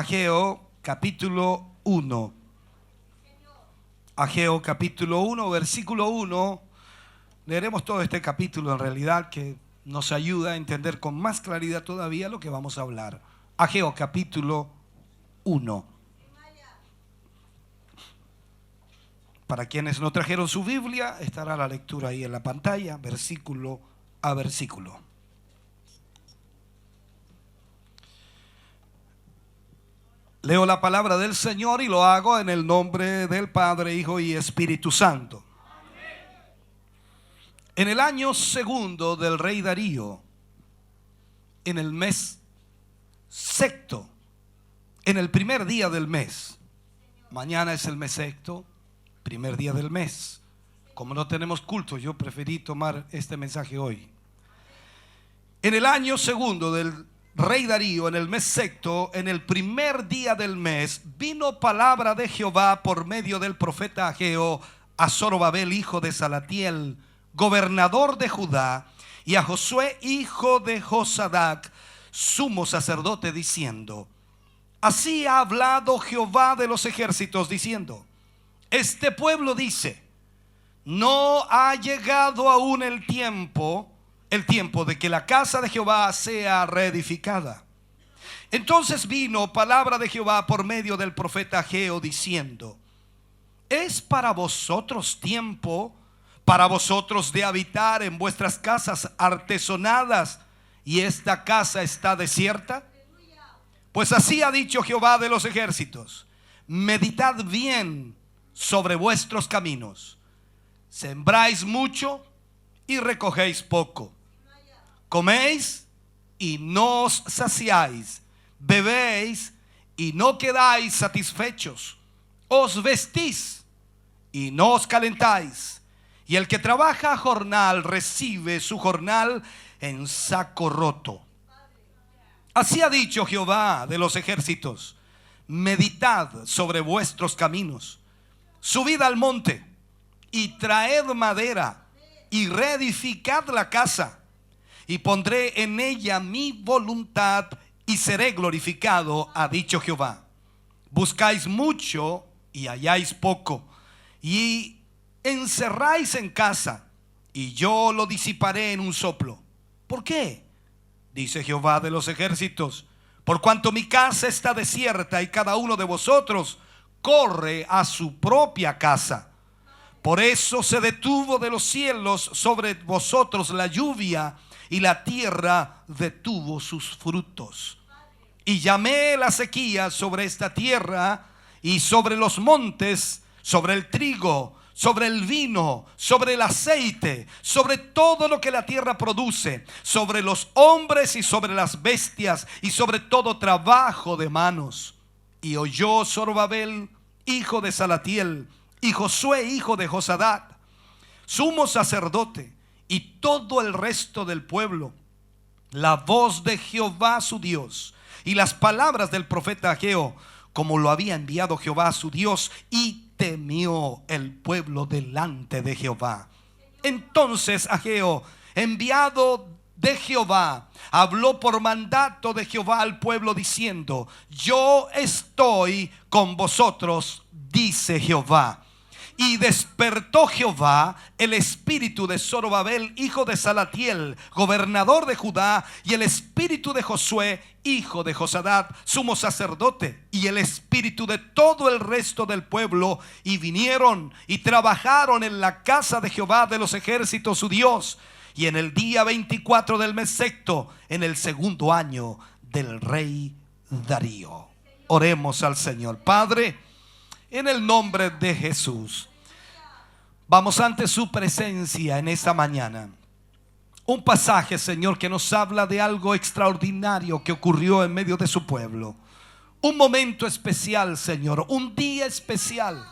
Ageo capítulo 1. Ageo capítulo 1, versículo 1. Leeremos todo este capítulo en realidad, que nos ayuda a entender con más claridad todavía lo que vamos a hablar. Ageo capítulo 1. Para quienes no trajeron su Biblia, estará la lectura ahí en la pantalla, versículo a versículo. Leo la palabra del Señor y lo hago en el nombre del Padre, Hijo y Espíritu Santo. En el año segundo del rey Darío, en el mes sexto, en el primer día del mes. Mañana es el mes sexto, primer día del mes. Como no tenemos culto, yo preferí tomar este mensaje hoy. En el año segundo del rey Darío, en el mes sexto, en el primer día del mes, vino palabra de Jehová por medio del profeta Ageo a Zorobabel, hijo de Salatiel, gobernador de Judá, y a Josué, hijo de Josadac, sumo sacerdote, diciendo: así ha hablado Jehová de los ejércitos, diciendo: este pueblo dice, no ha llegado aún el tiempo de que la casa de Jehová sea reedificada. Entonces vino palabra de Jehová por medio del profeta Ageo, diciendo: ¿es para vosotros tiempo, para vosotros de habitar en vuestras casas artesonadas, y esta casa está desierta? Pues así ha dicho Jehová de los ejércitos: meditad bien sobre vuestros caminos. Sembráis mucho y recogéis poco. Coméis y no os saciáis. Bebéis y no quedáis satisfechos. Os vestís y no os calentáis. Y el que trabaja a jornal recibe su jornal en saco roto. Así ha dicho Jehová de los ejércitos: meditad sobre vuestros caminos. Subid al monte y traed madera y reedificad la casa, y pondré en ella mi voluntad y seré glorificado, ha dicho Jehová. Buscáis mucho y halláis poco, y encerráis en casa, y yo lo disiparé en un soplo. ¿Por qué? Dice Jehová de los ejércitos: por cuanto mi casa está desierta y cada uno de vosotros corre a su propia casa. Por eso se detuvo de los cielos sobre vosotros la lluvia, y la tierra detuvo sus frutos. Y llamé la sequía sobre esta tierra y sobre los montes, sobre el trigo, sobre el vino, sobre el aceite, sobre todo lo que la tierra produce, sobre los hombres y sobre las bestias, y sobre todo trabajo de manos. Y oyó Zorobabel, hijo de Salatiel, y Josué, hijo de Josadac, sumo sacerdote, y todo el resto del pueblo, la voz de Jehová su Dios, y las palabras del profeta Ageo, como lo había enviado Jehová su Dios, y temió el pueblo delante de Jehová. Entonces Ageo, enviado de Jehová, habló por mandato de Jehová al pueblo, diciendo: yo estoy con vosotros, dice Jehová. Y despertó Jehová el espíritu de Zorobabel, hijo de Salatiel, gobernador de Judá, y el espíritu de Josué, hijo de Josadac, sumo sacerdote, y el espíritu de todo el resto del pueblo, y vinieron y trabajaron en la casa de Jehová de los ejércitos su Dios. Y en el día 24 del mes sexto, en el segundo año del rey Darío. Oremos al Señor. Padre, en el nombre de Jesús, vamos ante su presencia en esta mañana. Un pasaje, Señor, que nos habla de algo extraordinario que ocurrió en medio de su pueblo. Un momento especial, Señor, un día especial,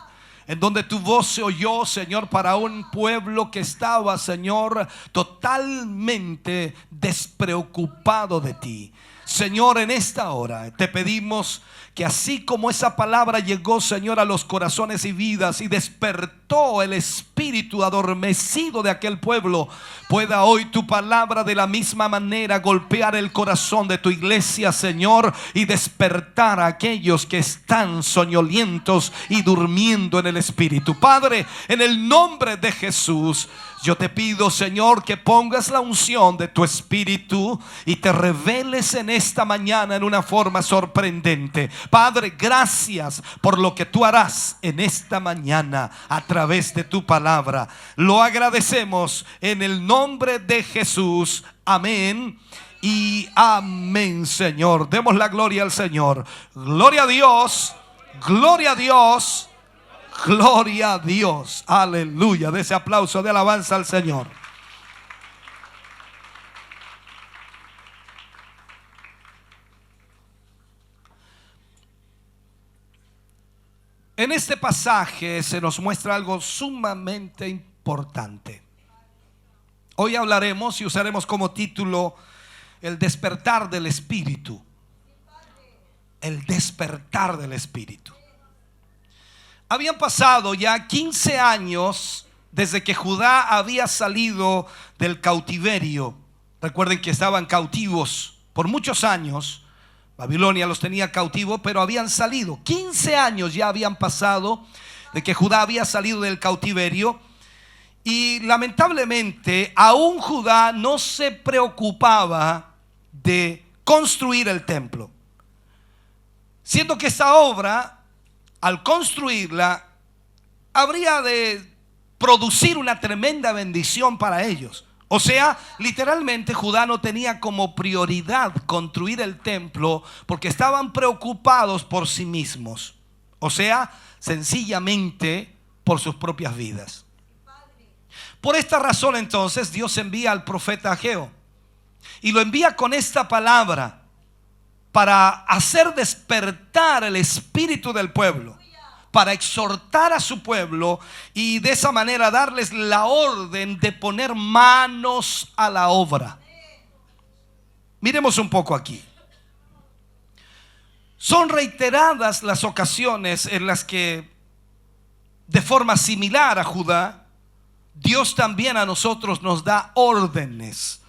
en donde tu voz se oyó, Señor, para un pueblo que estaba, Señor, totalmente despreocupado de ti. Señor, en esta hora te pedimos que así como esa palabra llegó, Señor, a los corazones y vidas y despertó el espíritu adormecido de aquel pueblo, pueda hoy tu palabra de la misma manera golpear el corazón de tu iglesia, Señor, y despertar a aquellos que están soñolientos y durmiendo en el espíritu. Padre, en el nombre de Jesús, yo te pido, Señor, que pongas la unción de tu espíritu y te reveles en esta mañana en una forma sorprendente. Padre, gracias por lo que tú harás en esta mañana a través de tu palabra. Lo agradecemos en el nombre de Jesús. Amén y amén, Señor. Demos la gloria al Señor. Gloria a Dios. Gloria a Dios. Gloria a Dios, aleluya. De ese aplauso de alabanza al Señor. En este pasaje se nos muestra algo sumamente importante. Hoy hablaremos y usaremos como título el despertar del Espíritu. El despertar del Espíritu. Habían pasado ya 15 años desde que Judá había salido del cautiverio. Recuerden que estaban cautivos por muchos años. Babilonia los tenía cautivos, pero habían salido. 15 años ya habían pasado de que Judá había salido del cautiverio. Y lamentablemente aún Judá no se preocupaba de construir el templo, siendo que esta obra, al construirla, habría de producir una tremenda bendición para ellos. O sea, literalmente Judá no tenía como prioridad construir el templo porque estaban preocupados por sí mismos. O sea, sencillamente por sus propias vidas. Por esta razón entonces Dios envía al profeta Ageo y lo envía con esta palabra para hacer despertar el espíritu del pueblo, para exhortar a su pueblo y de esa manera darles la orden de poner manos a la obra. Miremos un poco aquí. Son reiteradas las ocasiones en las que, de forma similar a Judá, Dios también a nosotros nos da órdenes.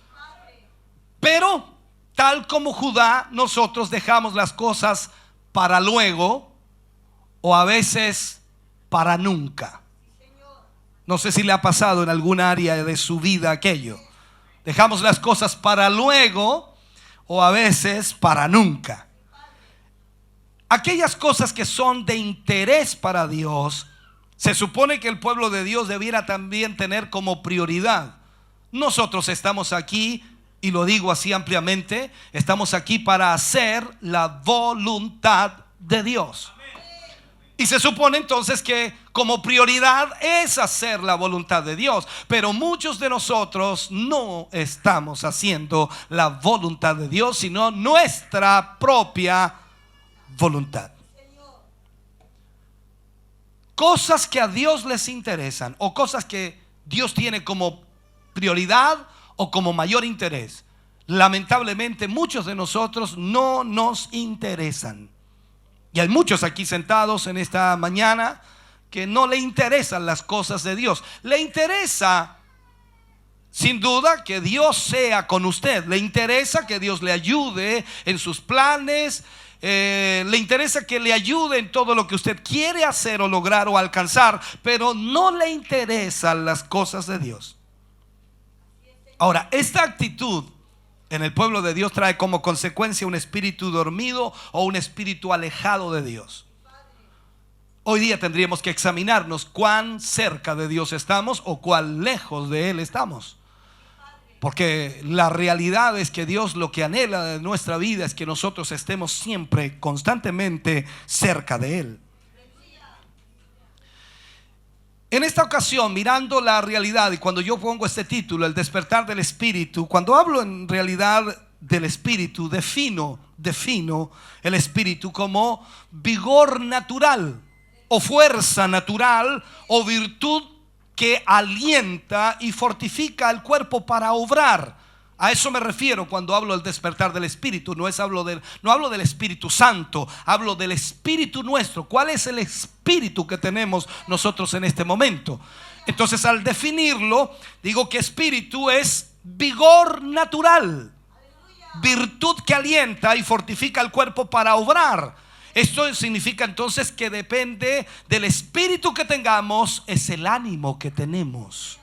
Pero tal como Judá, nosotros dejamos las cosas para luego o a veces para nunca. No sé si le ha pasado en alguna área de su vida aquello. Dejamos las cosas para luego o a veces para nunca. Aquellas cosas que son de interés para Dios, se supone que el pueblo de Dios debiera también tener como prioridad. Nosotros estamos aquí, y lo digo así ampliamente, estamos aquí para hacer la voluntad de Dios. Y se supone entonces que como prioridad es hacer la voluntad de Dios. Pero muchos de nosotros no estamos haciendo la voluntad de Dios, sino nuestra propia voluntad. Cosas que a Dios les interesan o cosas que Dios tiene como prioridad o como mayor interés, lamentablemente muchos de nosotros no nos interesan. Y hay muchos aquí sentados en esta mañana que no le interesan las cosas de Dios. Le interesa sin duda que Dios sea con usted. Le interesa que Dios le ayude en sus planes. Le interesa que le ayude en todo lo que usted quiere hacer o lograr o alcanzar. Pero no le interesan las cosas de Dios. Ahora, esta actitud en el pueblo de Dios trae como consecuencia un espíritu dormido o un espíritu alejado de Dios. Hoy día tendríamos que examinarnos cuán cerca de Dios estamos o cuán lejos de Él estamos. Porque la realidad es que Dios lo que anhela de nuestra vida es que nosotros estemos siempre, constantemente cerca de Él. En esta ocasión, mirando la realidad, y cuando yo pongo este título, el despertar del espíritu, cuando hablo en realidad del espíritu, defino el espíritu como vigor natural o fuerza natural o virtud que alienta y fortifica al cuerpo para obrar. A eso me refiero cuando hablo del despertar del Espíritu. No hablo del Espíritu Santo, hablo del Espíritu nuestro. ¿Cuál es el Espíritu que tenemos nosotros en este momento? Entonces, al definirlo, digo que Espíritu es vigor natural, virtud que alienta y fortifica el cuerpo para obrar. Esto significa entonces que depende del Espíritu que tengamos, es el ánimo que tenemos,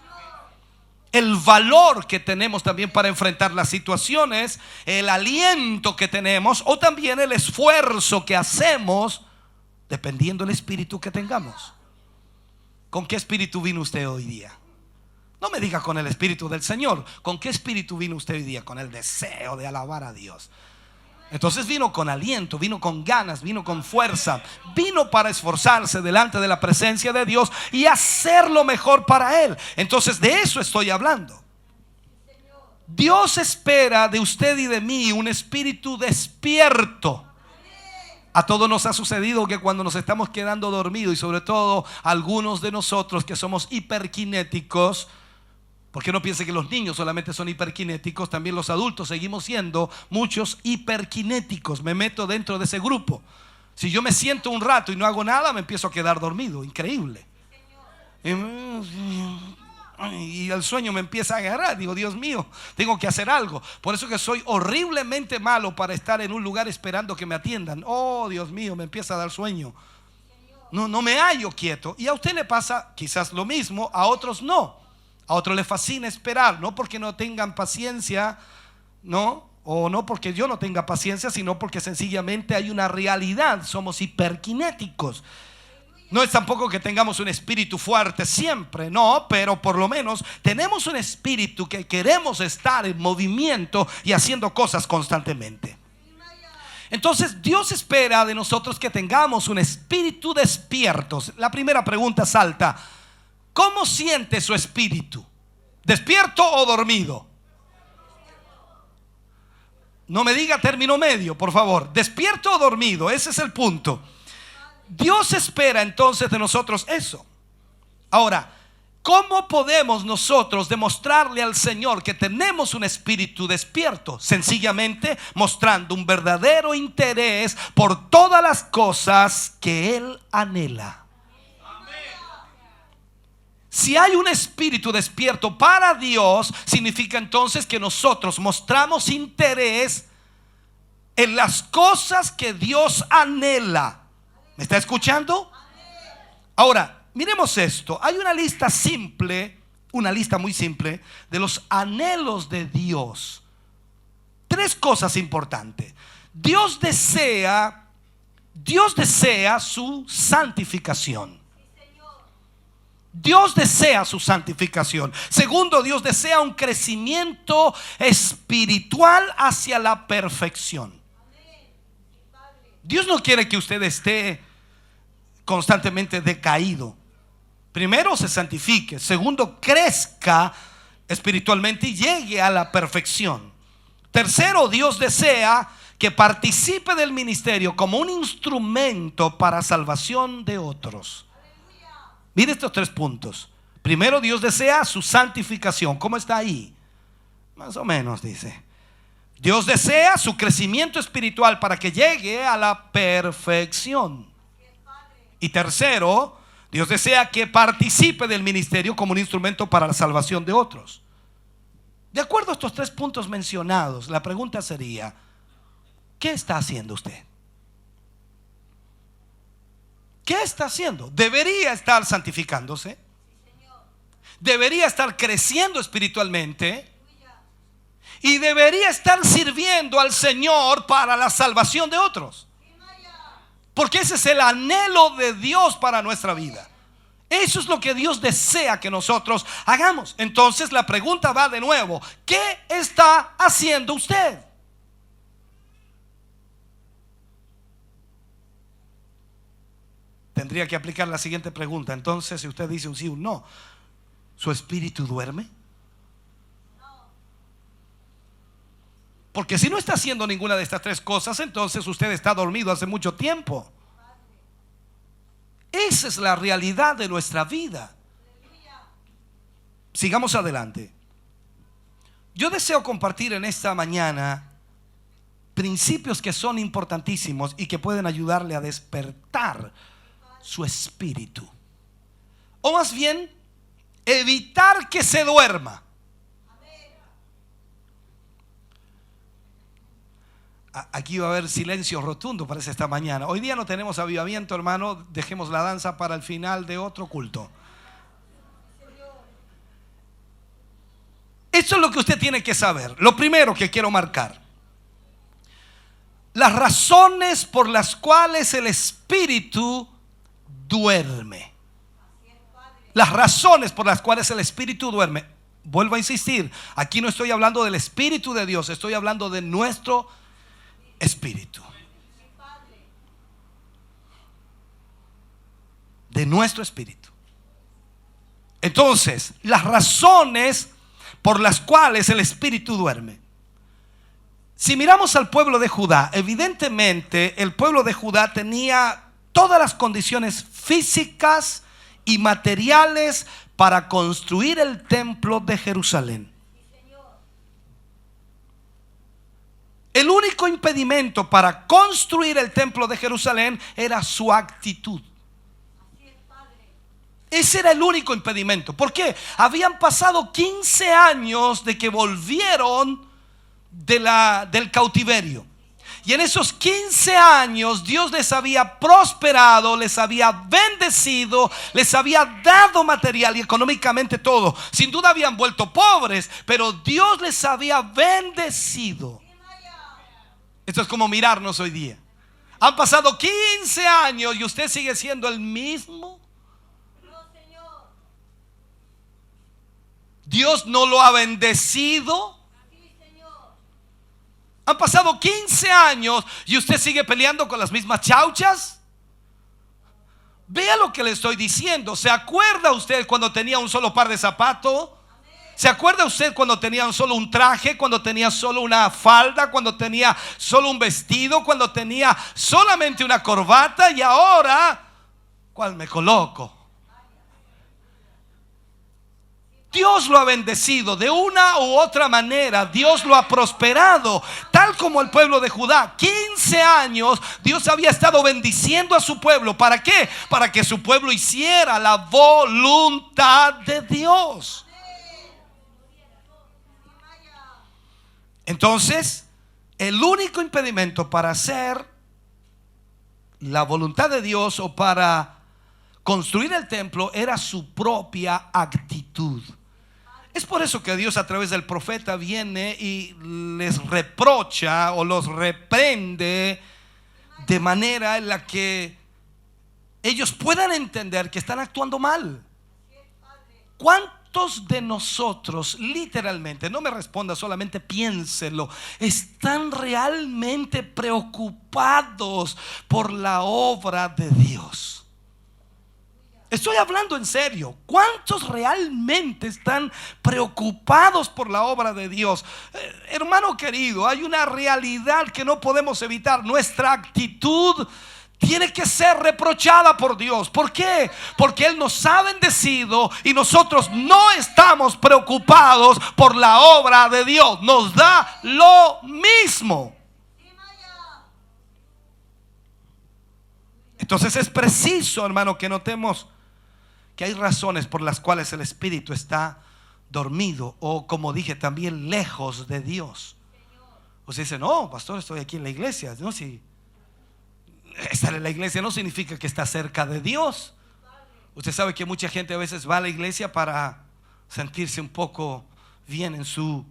el valor que tenemos también para enfrentar las situaciones, el aliento que tenemos o también el esfuerzo que hacemos, dependiendo del espíritu que tengamos. ¿Con qué espíritu vino usted hoy día? No me diga con el espíritu del Señor. ¿Con qué espíritu vino usted hoy día? Con el deseo de alabar a Dios. Entonces vino con aliento, vino con ganas, vino con fuerza, vino para esforzarse delante de la presencia de Dios y hacer lo mejor para Él. Entonces de eso estoy hablando. Dios espera de usted y de mí un espíritu despierto. A todos nos ha sucedido que cuando nos estamos quedando dormidos, y sobre todo algunos de nosotros que somos hiperkinéticos, porque no piense que los niños solamente son hiperkinéticos, también los adultos seguimos siendo muchos hiperkinéticos. Me meto dentro de ese grupo. Si yo me siento un rato y no hago nada, me empiezo a quedar dormido. Increíble. Y el sueño me empieza a agarrar. Digo, Dios mío, tengo que hacer algo. Por eso que soy horriblemente malo para estar en un lugar esperando que me atiendan. Oh, Dios mío, me empieza a dar sueño. No me hallo quieto. Y a usted le pasa quizás lo mismo, a otros no. A otros les fascina esperar, no porque no tengan paciencia, no, o no porque yo no tenga paciencia, sino porque sencillamente hay una realidad. Somos hiperkinéticos. No es tampoco que tengamos un espíritu fuerte siempre, no, pero por lo menos tenemos un espíritu que queremos estar en movimiento y haciendo cosas constantemente. Entonces Dios espera de nosotros que tengamos un espíritu despierto. La primera pregunta salta: ¿cómo siente su espíritu? ¿Despierto o dormido? No me diga término medio, por favor. ¿Despierto o dormido? Ese es el punto. Dios espera entonces de nosotros eso. Ahora, ¿cómo podemos nosotros demostrarle al Señor que tenemos un espíritu despierto? Sencillamente mostrando un verdadero interés por todas las cosas que Él anhela. Si hay un espíritu despierto para Dios, significa entonces que nosotros mostramos interés en las cosas que Dios anhela. ¿Me está escuchando? Ahora, miremos esto. Hay una lista simple, una lista muy simple de los anhelos de Dios. Tres cosas importantes. Dios desea su santificación. Dios desea su santificación. Segundo, Dios desea un crecimiento espiritual hacia la perfección. Dios no quiere que usted esté constantemente decaído. Primero, se santifique. Segundo, crezca espiritualmente y llegue a la perfección. Tercero, Dios desea que participe del ministerio como un instrumento para salvación de otros. Mire estos tres puntos. Primero, Dios desea su santificación. ¿Cómo está ahí? Más o menos dice. Dios desea su crecimiento espiritual para que llegue a la perfección. Y tercero, Dios desea que participe del ministerio como un instrumento para la salvación de otros. De acuerdo a estos tres puntos mencionados, la pregunta sería: ¿qué está haciendo usted? ¿Qué está haciendo? Debería estar santificándose. Debería estar creciendo espiritualmente. Y debería estar sirviendo al Señor para la salvación de otros. Porque ese es el anhelo de Dios para nuestra vida. Eso es lo que Dios desea que nosotros hagamos. Entonces la pregunta va de nuevo: ¿qué está haciendo usted? Tendría que aplicar la siguiente pregunta. Entonces, si usted dice un sí o un no, ¿su espíritu duerme? Porque si no está haciendo ninguna de estas tres cosas, entonces usted está dormido hace mucho tiempo. Esa es la realidad de nuestra vida. Sigamos adelante. Yo deseo compartir en esta mañana principios que son importantísimos y que pueden ayudarle a despertar su espíritu. O más bien, evitar que se duerma. Aquí va a haber silencio rotundo, parece, esta mañana. Hoy día no tenemos avivamiento, hermano. Dejemos la danza para el final de otro culto. Eso es lo que usted tiene que saber. Lo primero que quiero marcar: las razones por las cuales el espíritu duerme. Las razones por las cuales el espíritu duerme. Vuelvo a insistir, aquí no estoy hablando del espíritu de Dios, estoy hablando de nuestro espíritu. De nuestro espíritu. Entonces, las razones por las cuales el espíritu duerme. Si miramos al pueblo de Judá, evidentemente el pueblo de Judá tenía todas las condiciones físicas y materiales para construir el templo de Jerusalén. El único impedimento para construir el templo de Jerusalén era su actitud. Ese era el único impedimento. ¿Por qué? Habían pasado 15 años de que volvieron del cautiverio. Y en esos 15 años Dios les había prosperado, les había bendecido, les había dado material y económicamente todo. Sin duda habían vuelto pobres, pero Dios les había bendecido. Esto es como mirarnos hoy día. Han pasado 15 años y usted sigue siendo el mismo. Dios no lo ha bendecido. Han pasado 15 años y usted sigue peleando con las mismas chauchas. Vea lo que le estoy diciendo. ¿Se acuerda usted cuando tenía un solo par de zapatos? ¿Se acuerda usted cuando tenía solo un traje? Cuando tenía solo una falda? Cuando tenía solo un vestido? Cuando tenía solamente una corbata? Y ahora, ¿cuál me coloco? Dios lo ha bendecido de una u otra manera. Dios lo ha prosperado, tal como el pueblo de Judá. 15 años Dios había estado bendiciendo a su pueblo. ¿Para qué? Para que su pueblo hiciera la voluntad de Dios. Entonces, el único impedimento para hacer la voluntad de Dios o para construir el templo era su propia actitud. Es por eso que Dios a través del profeta viene y les reprocha o los reprende de manera en la que ellos puedan entender que están actuando mal. ¿Cuántos de nosotros, literalmente, no me responda, solamente piénselo, están realmente preocupados por la obra de Dios? Estoy hablando en serio. ¿Cuántos realmente están preocupados por la obra de Dios? Hermano querido, hay una realidad que no podemos evitar. Nuestra actitud tiene que ser reprochada por Dios. ¿Por qué? Porque Él nos ha bendecido y nosotros no estamos preocupados por la obra de Dios. Nos da lo mismo. Entonces es preciso, hermano, que notemos que hay razones por las cuales el espíritu está dormido o, como dije, también lejos de Dios. Usted dice: no, pastor, estoy aquí en la iglesia. No, si estar en la iglesia no significa que está cerca de Dios. Usted sabe que mucha gente a veces va a la iglesia para sentirse un poco bien en su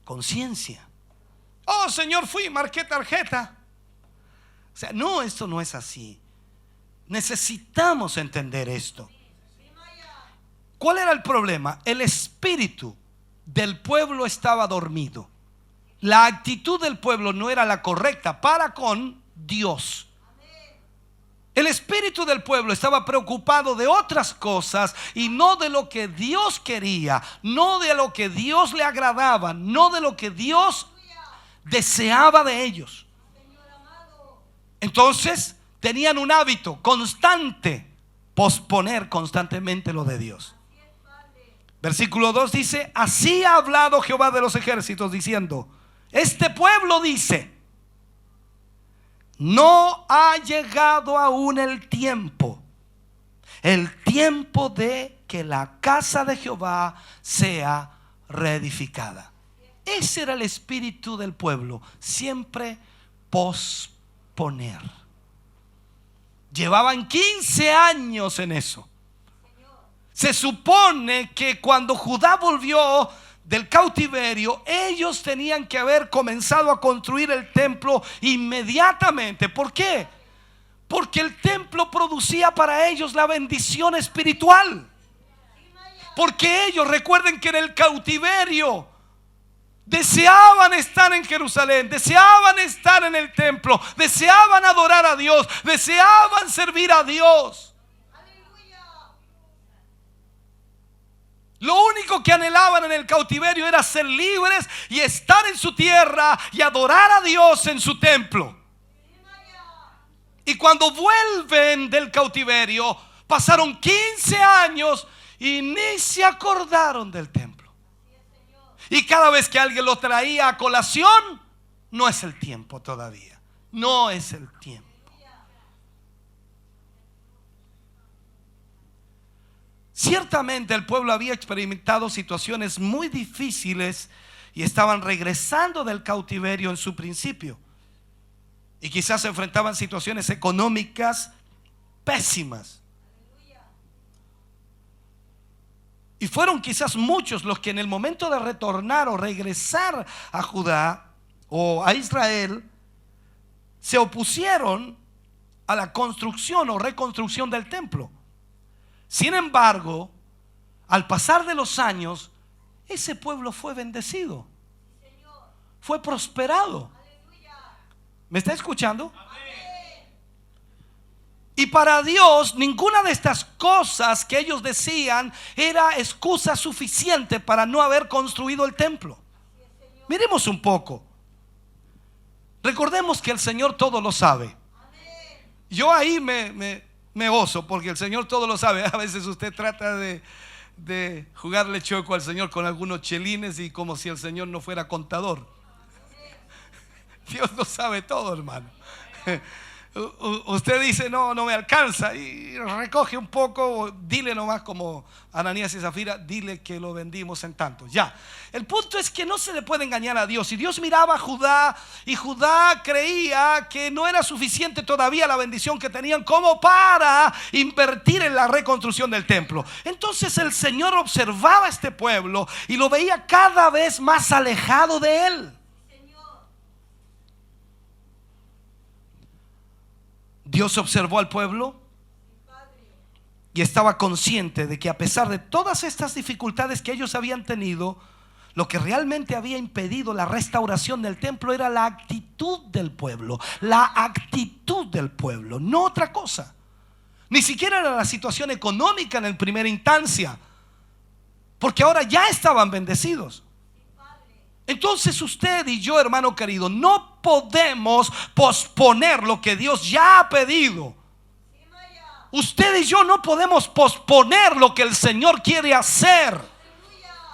conciencia. Oh, Señor, fui, marqué tarjeta. O sea, no, esto no es así. Necesitamos entender esto. ¿Cuál era el problema? El espíritu del pueblo estaba dormido. La actitud del pueblo no era la correcta para con Dios. El espíritu del pueblo estaba preocupado de otras cosas y no de lo que Dios quería, no de lo que Dios le agradaba, no de lo que Dios deseaba de ellos. Entonces tenían un hábito constante: posponer constantemente lo de Dios. Versículo 2 dice: así ha hablado Jehová de los ejércitos, diciendo: este pueblo dice, no ha llegado aún el tiempo de que la casa de Jehová sea reedificada. Ese era el espíritu del pueblo, siempre posponer. Llevaban 15 años en eso. Se supone que cuando Judá volvió del cautiverio, ellos tenían que haber comenzado a construir el templo inmediatamente. ¿Por qué? Porque el templo producía para ellos la bendición espiritual. Porque ellos, recuerden que en el cautiverio deseaban estar en Jerusalén, deseaban estar en el templo, deseaban adorar a Dios, deseaban servir a Dios. Lo único que anhelaban en el cautiverio era ser libres y estar en su tierra y adorar a Dios en su templo. Y cuando vuelven del cautiverio, pasaron 15 años y ni se acordaron del templo. Y cada vez que alguien lo traía a colación, no es el tiempo todavía. No es el tiempo. Ciertamente el pueblo había experimentado situaciones muy difíciles y estaban regresando del cautiverio en su principio. Y quizás se enfrentaban situaciones económicas pésimas. Y fueron quizás muchos los que en el momento de retornar o regresar a Judá o a Israel se opusieron a la construcción o reconstrucción del templo. Sin embargo, al pasar de los años, ese pueblo fue bendecido, fue prosperado. ¿Me está escuchando? Y para Dios, ninguna de estas cosas que ellos decían era excusa suficiente para no haber construido el templo. Miremos un poco. Recordemos que el Señor todo lo sabe. Yo ahí me gozo porque el Señor todo lo sabe. A veces usted trata de jugarle choco al Señor con algunos chelines y como si el Señor no fuera contador. Dios lo sabe todo, hermano. Usted dice: no me alcanza, y recoge un poco, dile nomás como Ananías y Zafira, dile que lo vendimos en tanto. Ya, el punto es que no se le puede engañar a Dios. Y Dios miraba a Judá, y Judá creía que no era suficiente todavía la bendición que tenían como para invertir en la reconstrucción del templo. Entonces el Señor observaba a este pueblo y lo veía cada vez más alejado de Él. Dios observó al pueblo y estaba consciente de que a pesar de todas estas dificultades que ellos habían tenido, lo que realmente había impedido la restauración del templo era la actitud del pueblo. La actitud del pueblo, no otra cosa. Ni siquiera era la situación económica en primera instancia, porque ahora ya estaban bendecidos. Entonces usted y yo, hermano querido, no podemos posponer lo que Dios ya ha pedido. Usted y yo no podemos posponer lo que el Señor quiere hacer.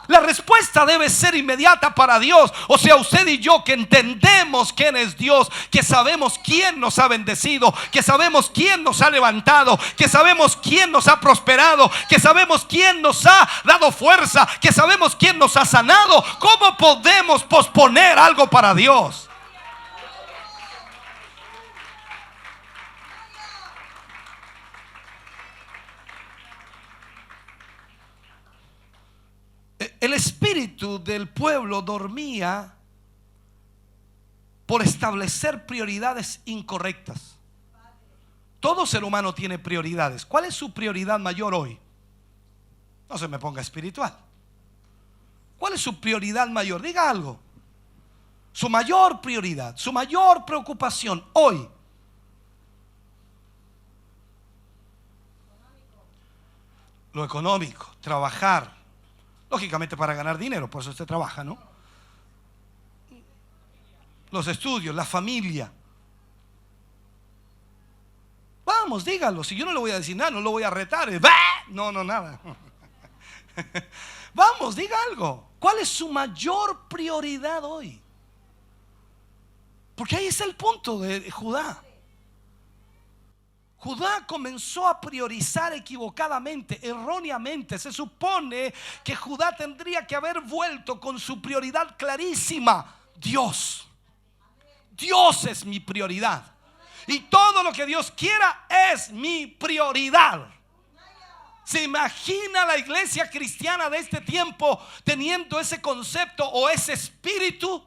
La respuesta debe ser inmediata para Dios. O sea, usted y yo que entendemos quién es Dios, que sabemos quién nos ha bendecido, que sabemos quién nos ha levantado, que sabemos quién nos ha prosperado, que sabemos quién nos ha dado fuerza, que sabemos quién nos ha sanado. ¿Cómo podemos posponer algo para Dios? El espíritu del pueblo dormía por establecer prioridades incorrectas. Todo ser humano tiene prioridades. ¿Cuál es su prioridad mayor hoy? No se me ponga espiritual. ¿Cuál es su prioridad mayor? Diga algo. Su mayor prioridad, su mayor preocupación hoy. Lo económico, trabajar. Lógicamente para ganar dinero, por eso usted trabaja, ¿no? Los estudios, la familia. Vamos, dígalo. Si yo no le voy a decir nada, no lo voy a retar. No, nada. Vamos, diga algo. ¿Cuál es su mayor prioridad hoy? Porque ahí es el punto de Judá. Judá comenzó a priorizar equivocadamente, erróneamente. Se supone que Judá tendría que haber vuelto con su prioridad clarísima: Dios. Dios es mi prioridad. Y todo lo que Dios quiera es mi prioridad. ¿Se imagina la iglesia cristiana de este tiempo teniendo ese concepto o ese espíritu?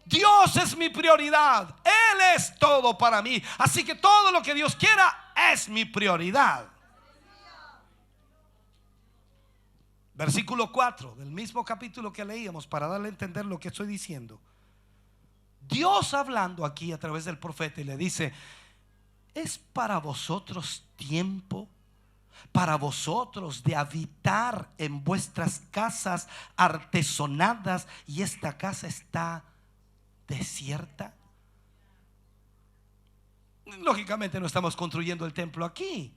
Dios es mi prioridad. Él es todo para mí. Así que todo lo que Dios quiera es mi prioridad. Versículo 4 del mismo capítulo que leíamos, para darle a entender lo que estoy diciendo. Dios hablando aquí a través del profeta, y le dice: ¿es para vosotros tiempo, para vosotros, de habitar en vuestras casas artesonadas, y esta casa está desierta? Lógicamente no estamos construyendo el templo aquí,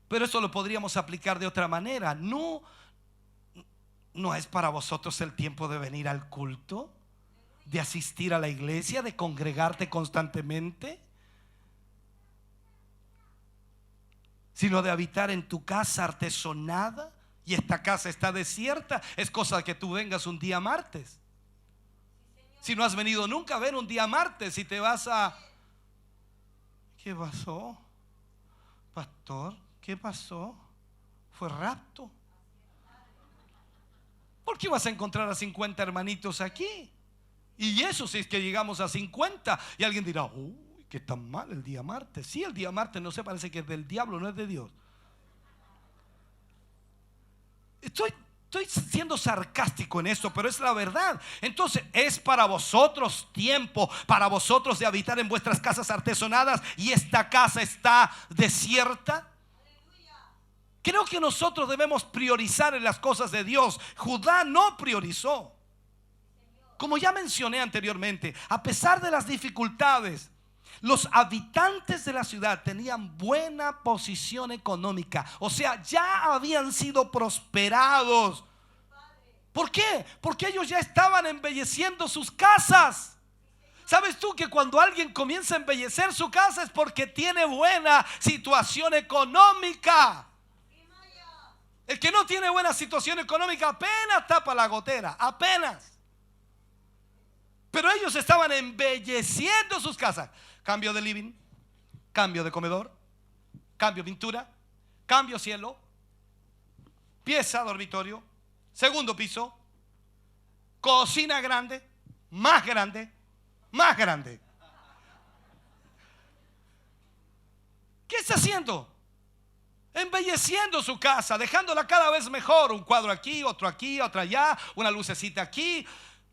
pero eso lo podríamos aplicar de otra manera. No es para vosotros el tiempo de venir al culto, de asistir a la iglesia, de congregarte constantemente, sino de habitar en tu casa artesonada, y esta casa está desierta. Es cosa que tú vengas un día martes. Si no has venido nunca, ven un día martes y te vas a... ¿Qué pasó, pastor? ¿Qué pasó? Fue rapto. ¿Por qué vas a encontrar a 50 hermanitos aquí? Y eso si es que llegamos a 50. Y alguien dirá: uy, qué tan mal el día martes. Sí, el día martes no se parece que es del diablo, no es de Dios. Estoy siendo sarcástico en esto, pero es la verdad. Entonces, es para vosotros tiempo, para vosotros de habitar en vuestras casas artesonadas, y esta casa está desierta. Creo que nosotros debemos priorizar en las cosas de Dios. Judá no priorizó. Como ya mencioné anteriormente, a pesar de las dificultades, los habitantes de la ciudad tenían buena posición económica. O sea, ya habían sido prosperados. ¿Por qué? Porque ellos ya estaban embelleciendo sus casas. ¿Sabes tú que cuando alguien comienza a embellecer su casa es porque tiene buena situación económica? El que no tiene buena situación económica apenas tapa la gotera, apenas. Pero ellos estaban embelleciendo sus casas. Cambio de living, cambio de comedor, cambio de pintura, cambio cielo, pieza dormitorio, segundo piso, cocina grande, más grande, más grande. ¿Qué está haciendo? Embelleciendo su casa, dejándola cada vez mejor. Un cuadro aquí, otro allá, una lucecita aquí,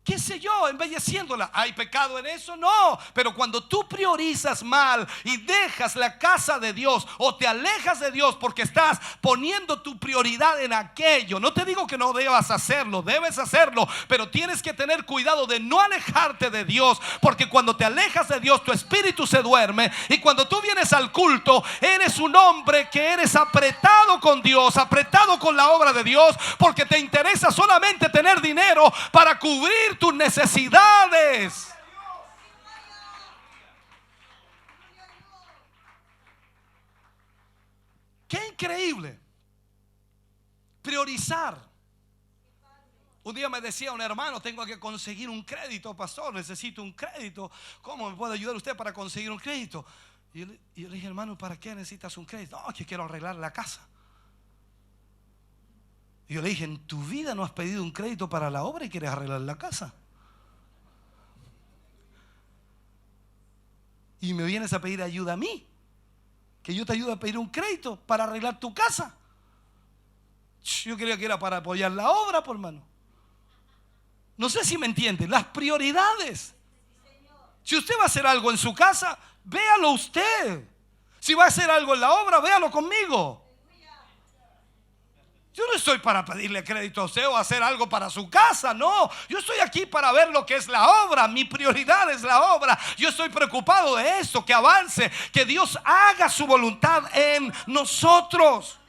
qué sé yo, embelleciéndola. ¿Hay pecado en eso? No. Pero cuando tú priorizas mal y dejas la casa de Dios, o te alejas de Dios porque estás poniendo tu prioridad en aquello, no te digo que no debas hacerlo, debes hacerlo, pero tienes que tener cuidado de no alejarte de Dios, porque cuando te alejas de Dios, tu espíritu se duerme, y cuando tú vienes al culto, eres un hombre que eres apretado con Dios, apretado con la obra de Dios, porque te interesa solamente tener dinero para cubrir tus necesidades. Qué increíble priorizar. Un día me decía un hermano: tengo que conseguir un crédito, pastor, necesito un crédito. ¿Cómo me puede ayudar usted para conseguir un crédito? Y yo le dije: hermano, ¿para qué necesitas un crédito? No, que quiero arreglar la casa. Y yo le dije: en tu vida no has pedido un crédito para la obra y quieres arreglar la casa. Y me vienes a pedir ayuda a mí, que yo te ayude a pedir un crédito para arreglar tu casa. Yo creía que era para apoyar la obra, por hermano. No sé si me entienden. Las prioridades. Si usted va a hacer algo en su casa, véalo usted. Si va a hacer algo en la obra, véalo conmigo. Yo no estoy para pedirle crédito a usted o hacer algo para su casa, no. Yo estoy aquí para ver lo que es la obra. Mi prioridad es la obra. Yo estoy preocupado de esto, que avance, que Dios haga su voluntad en nosotros.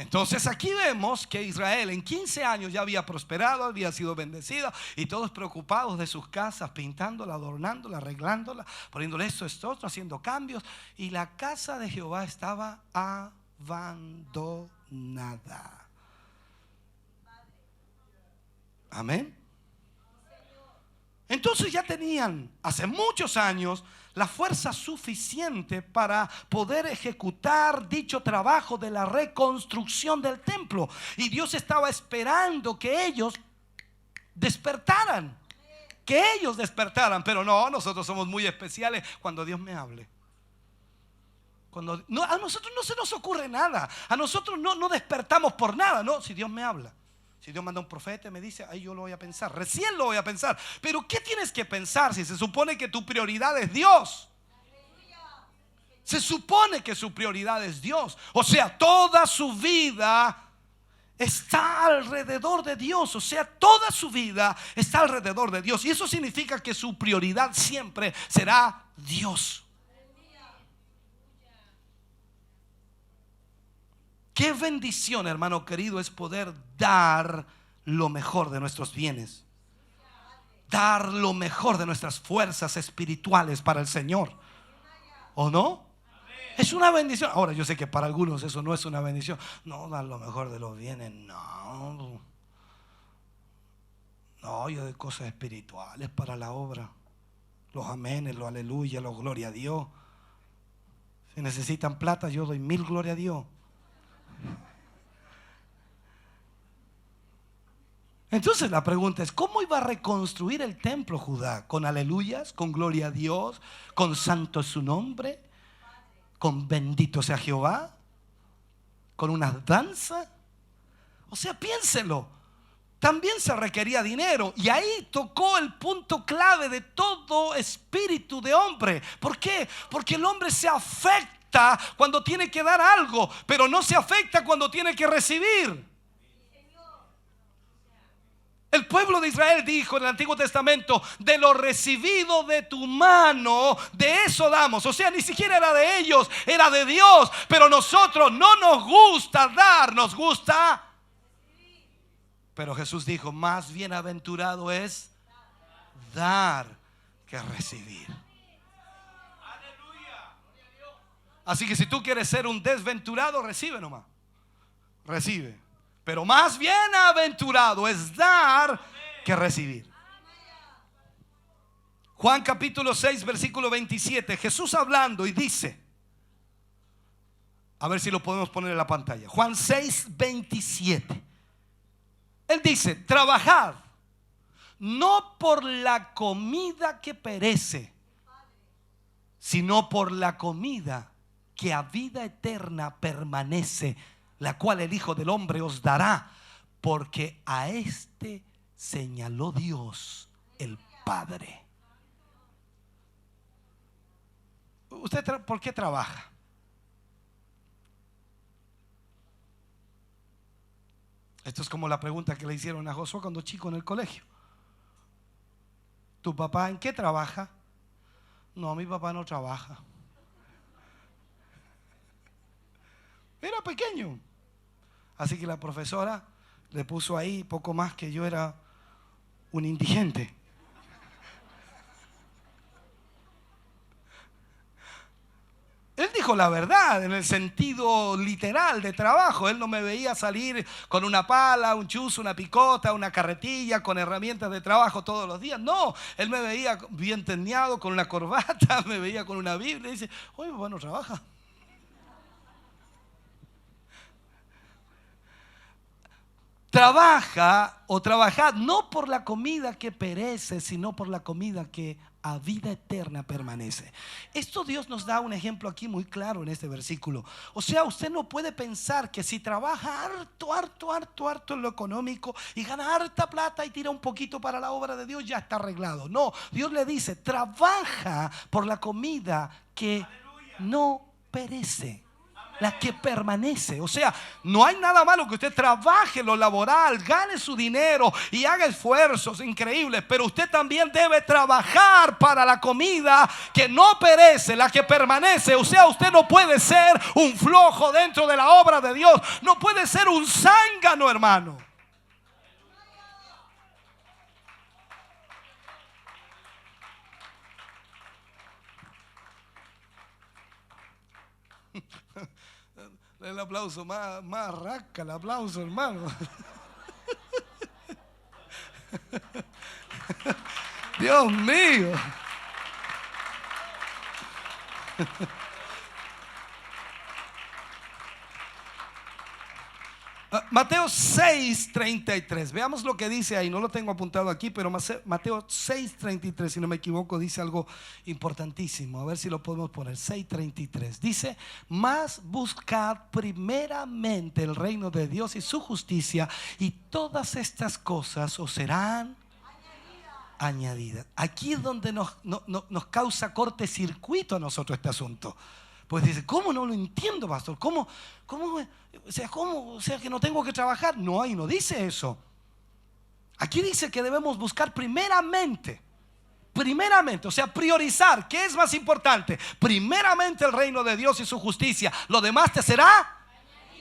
Entonces aquí vemos que Israel en 15 años ya había prosperado, había sido bendecido, y todos preocupados de sus casas, pintándola, adornándola, arreglándola, poniéndole esto, haciendo cambios, y la casa de Jehová estaba abandonada. Amén. Entonces ya tenían hace muchos años la fuerza suficiente para poder ejecutar dicho trabajo de la reconstrucción del templo. Y Dios estaba esperando que ellos despertaran. Que ellos despertaran. Pero no, nosotros somos muy especiales cuando Dios me hable. No, a nosotros no se nos ocurre nada. A nosotros no despertamos por nada. No, si Dios me habla. Si Dios manda un profeta y me dice, ahí yo lo voy a pensar, recién lo voy a pensar. Pero ¿qué tienes que pensar si se supone que tu prioridad es Dios? Se supone que su prioridad es Dios. O sea, toda su vida está alrededor de Dios. O sea, toda su vida está alrededor de Dios. Y eso significa que su prioridad siempre será Dios. Qué bendición, hermano querido, es poder dar lo mejor de nuestros bienes, dar lo mejor de nuestras fuerzas espirituales para el Señor. ¿O no? Es una bendición. Ahora yo sé que para algunos eso no es una bendición. No, dar lo mejor de los bienes, no. No, yo doy cosas espirituales para la obra. Los amenes, los aleluya, los gloria a Dios. Si necesitan plata, yo doy 1000 gloria a Dios. Entonces la pregunta es, ¿cómo iba a reconstruir el templo Judá? ¿Con aleluyas? ¿Con gloria a Dios? ¿Con santo es su nombre? ¿Con bendito sea Jehová? ¿Con una danza? O sea, piénselo. También se requería dinero. Y ahí tocó el punto clave de todo espíritu de hombre. ¿Por qué? Porque el hombre se afecta cuando tiene que dar algo, pero no se afecta cuando tiene que recibir. El pueblo de Israel dijo en el Antiguo Testamento, de lo recibido de tu mano, de eso damos. O sea, ni siquiera era de ellos, era de Dios. Pero nosotros no nos gusta dar, nos gusta. Pero Jesús dijo, más bienaventurado es dar que recibir. Así que si tú quieres ser un desventurado, recibe nomás. Recibe. Pero más bienaventurado es dar que recibir. Juan capítulo 6 versículo 27. Jesús hablando y dice, a ver si lo podemos poner en la pantalla. Juan 6, 27. Él dice, trabajad no por la comida que perece, sino por la comida que a vida eterna permanece, la cual el Hijo del Hombre os dará, porque a este señaló Dios el Padre. ¿Usted por qué trabaja? Esto es como la pregunta que le hicieron a Josué cuando chico en el colegio. ¿Tu papá en qué trabaja? No, mi papá no trabaja. Era pequeño. Así que la profesora le puso ahí poco más que yo era un indigente. Él dijo la verdad en el sentido literal de trabajo. Él no me veía salir con una pala, un chuzo, una picota, una carretilla, con herramientas de trabajo todos los días. No, él me veía bien tendeado, con una corbata, me veía con una Biblia y dice, oye, bueno, trabaja. Trabaja o trabajad no por la comida que perece, sino por la comida que a vida eterna permanece. Esto Dios nos da un ejemplo aquí muy claro en este versículo. O sea, usted no puede pensar que si trabaja harto en lo económico y gana harta plata y tira un poquito para la obra de Dios, ya está arreglado. No, Dios le dice, trabaja por la comida que no perece. La que permanece. O sea, no hay nada malo que usted trabaje lo laboral, gane su dinero y haga esfuerzos increíbles, pero usted también debe trabajar para la comida que no perece, la que permanece. O sea, usted no puede ser un flojo dentro de la obra de Dios, no puede ser un zángano, hermano. El aplauso más rasca, el aplauso, hermano. Dios mío. Mateo 6:33. Veamos lo que dice ahí. No lo tengo apuntado aquí, pero Mateo 6:33, si no me equivoco, dice algo importantísimo. A ver si lo podemos poner. 6:33 dice: mas buscad primeramente el reino de Dios y su justicia, y todas estas cosas os serán añadidas. Aquí es donde nos causa cortocircuito a nosotros este asunto. Pues dice, ¿cómo no lo entiendo, pastor? ¿Cómo? O sea, que no tengo que trabajar. No, ahí no dice eso. Aquí dice que debemos buscar primeramente, o sea, priorizar. ¿Qué es más importante? Primeramente el reino de Dios y su justicia. Lo demás te será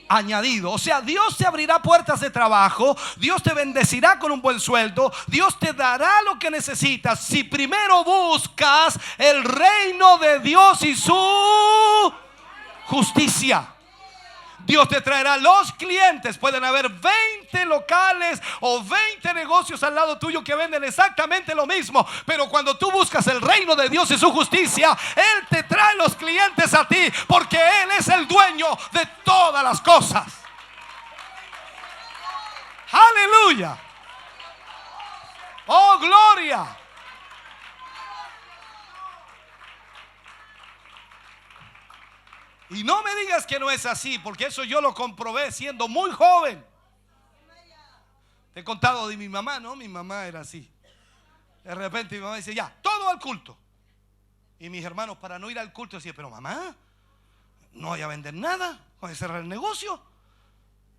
añadido. O sea, Dios te abrirá puertas de trabajo, Dios te bendecirá con un buen sueldo, Dios te dará lo que necesitas si primero buscas el reino de Dios y su justicia. Dios te traerá los clientes. Pueden haber 20 locales o 20 negocios al lado tuyo que venden exactamente lo mismo, pero cuando tú buscas el reino de Dios y su justicia, Él te trae los clientes a ti, porque Él es el dueño de todas las cosas. Aleluya. Oh, gloria. Y no me digas que no es así, porque eso yo lo comprobé siendo muy joven. Te he contado de mi mamá, ¿no? Mi mamá era así. De repente mi mamá dice, ya, todo al culto. Y mis hermanos, para no ir al culto, decían, pero mamá, no voy a vender nada, voy a cerrar el negocio.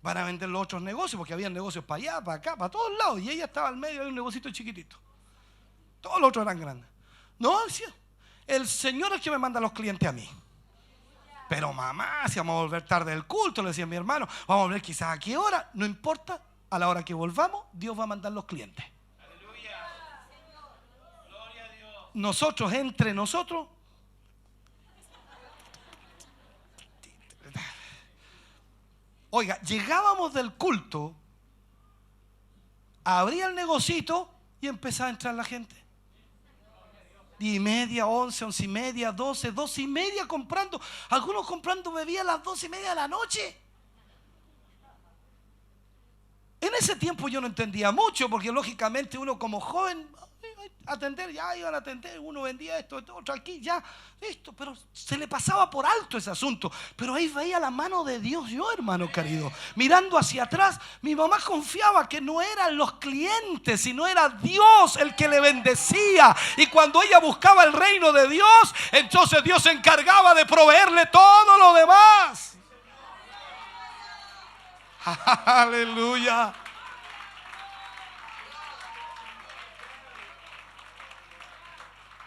Van a vender los otros negocios, porque había negocios para allá, para acá, para todos lados. Y ella estaba al medio de un negocito chiquitito. Todos los otros eran grandes. No, decía, el Señor es que me manda a los clientes a mí. Pero mamá, si vamos a volver tarde del culto, le decía a mi hermano, vamos a volver quizás a qué hora, no importa, a la hora que volvamos, Dios va a mandar los clientes. Aleluya. Gloria a Dios. Nosotros, entre nosotros, oiga, llegábamos del culto, abría el negocito y empezaba a entrar la gente. 10:30, 11, 11:30, 12, 12:30 comprando. Algunos comprando bebida a las 12:30 de la noche. En ese tiempo yo no entendía mucho, porque lógicamente uno como joven, atender, ya iban a atender, uno vendía esto, otro aquí, ya, esto, pero se le pasaba por alto ese asunto. Pero ahí veía la mano de Dios yo, hermano querido, mirando hacia atrás. Mi mamá confiaba que no eran los clientes, sino era Dios el que le bendecía. Y cuando ella buscaba el reino de Dios, entonces Dios se encargaba de proveerle todo lo demás. Aleluya.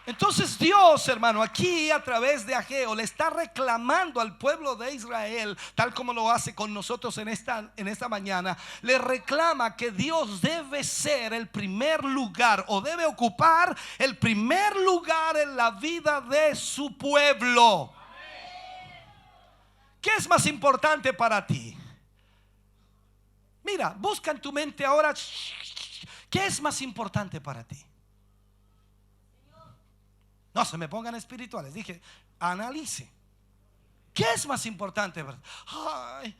Entonces Dios, hermano, aquí a través de Ageo le está reclamando al pueblo de Israel, tal como lo hace con nosotros en esta mañana. Le reclama que Dios debe ser el primer lugar, o debe ocupar el primer lugar en la vida de su pueblo. ¿Qué es más importante para ti? Mira, busca en tu mente ahora, ¿qué es más importante para ti? No se me pongan espirituales. Dije, analice. ¿Qué es más importante? Ay,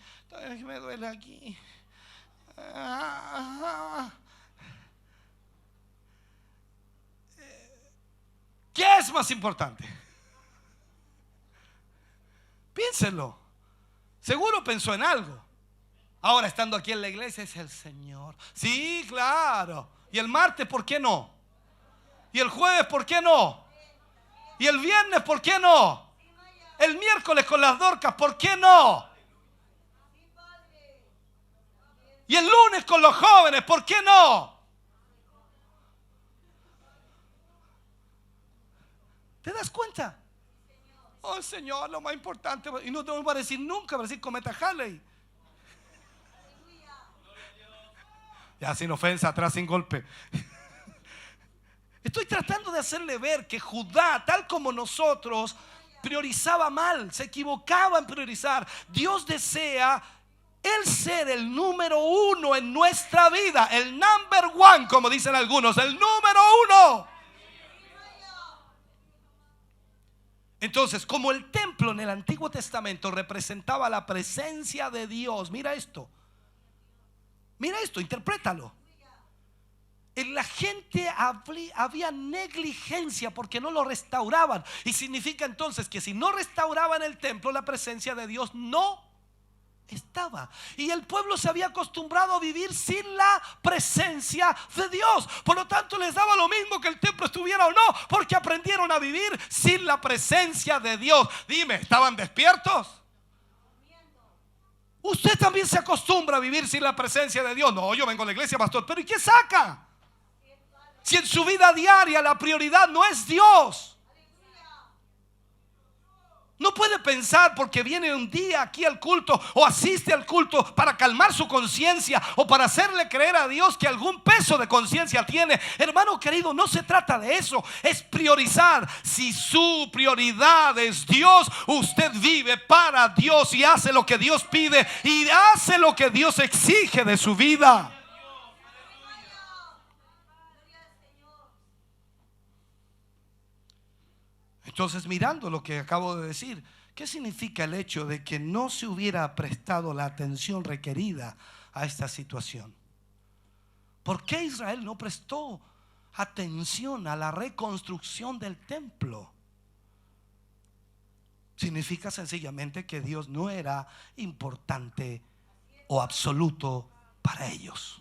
me duele aquí. ¿Qué es más importante? Piénsenlo. Seguro pensó en algo. Ahora, estando aquí en la iglesia, es el Señor. Sí, claro. Y el martes, ¿por qué no? Y el jueves, ¿por qué no? Y el viernes, ¿por qué no? El miércoles con las Dorcas, ¿por qué no? Y el lunes con los jóvenes, ¿por qué no? ¿Te das cuenta? Oh, Señor, lo más importante. Y no te voy a decir nunca, va a decir cometa Halley. Ya sin ofensa, atrás sin golpe. Estoy tratando de hacerle ver que Judá, tal como nosotros, priorizaba mal, se equivocaba en priorizar. Dios desea el ser el número uno en nuestra vida, el number one, como dicen algunos, el número uno. Entonces, como el templo en el Antiguo Testamento representaba la presencia de Dios, mira esto, interprétalo. En la gente había negligencia porque no lo restauraban. Y significa entonces que si no restauraban el templo, la presencia de Dios no estaba. Y el pueblo se había acostumbrado a vivir sin la presencia de Dios. Por lo tanto, les daba lo mismo que el templo estuviera o no, porque aprendieron a vivir sin la presencia de Dios. Dime, ¿estaban despiertos? Usted también se acostumbra a vivir sin la presencia de Dios. No, yo vengo a la iglesia, pastor, pero ¿y qué saca? Si en su vida diaria la prioridad no es Dios. No puede pensar porque viene un día aquí al culto o asiste al culto para calmar su conciencia o para hacerle creer a Dios que algún peso de conciencia tiene. Hermano querido, no se trata de eso. Es priorizar. Si su prioridad es Dios, usted vive para Dios y hace lo que Dios pide y hace lo que Dios exige de su vida. Entonces, mirando lo que acabo de decir, ¿qué significa el hecho de que no se hubiera prestado la atención requerida a esta situación? ¿Por qué Israel no prestó atención a la reconstrucción del templo? Significa sencillamente que Dios no era importante o absoluto para ellos.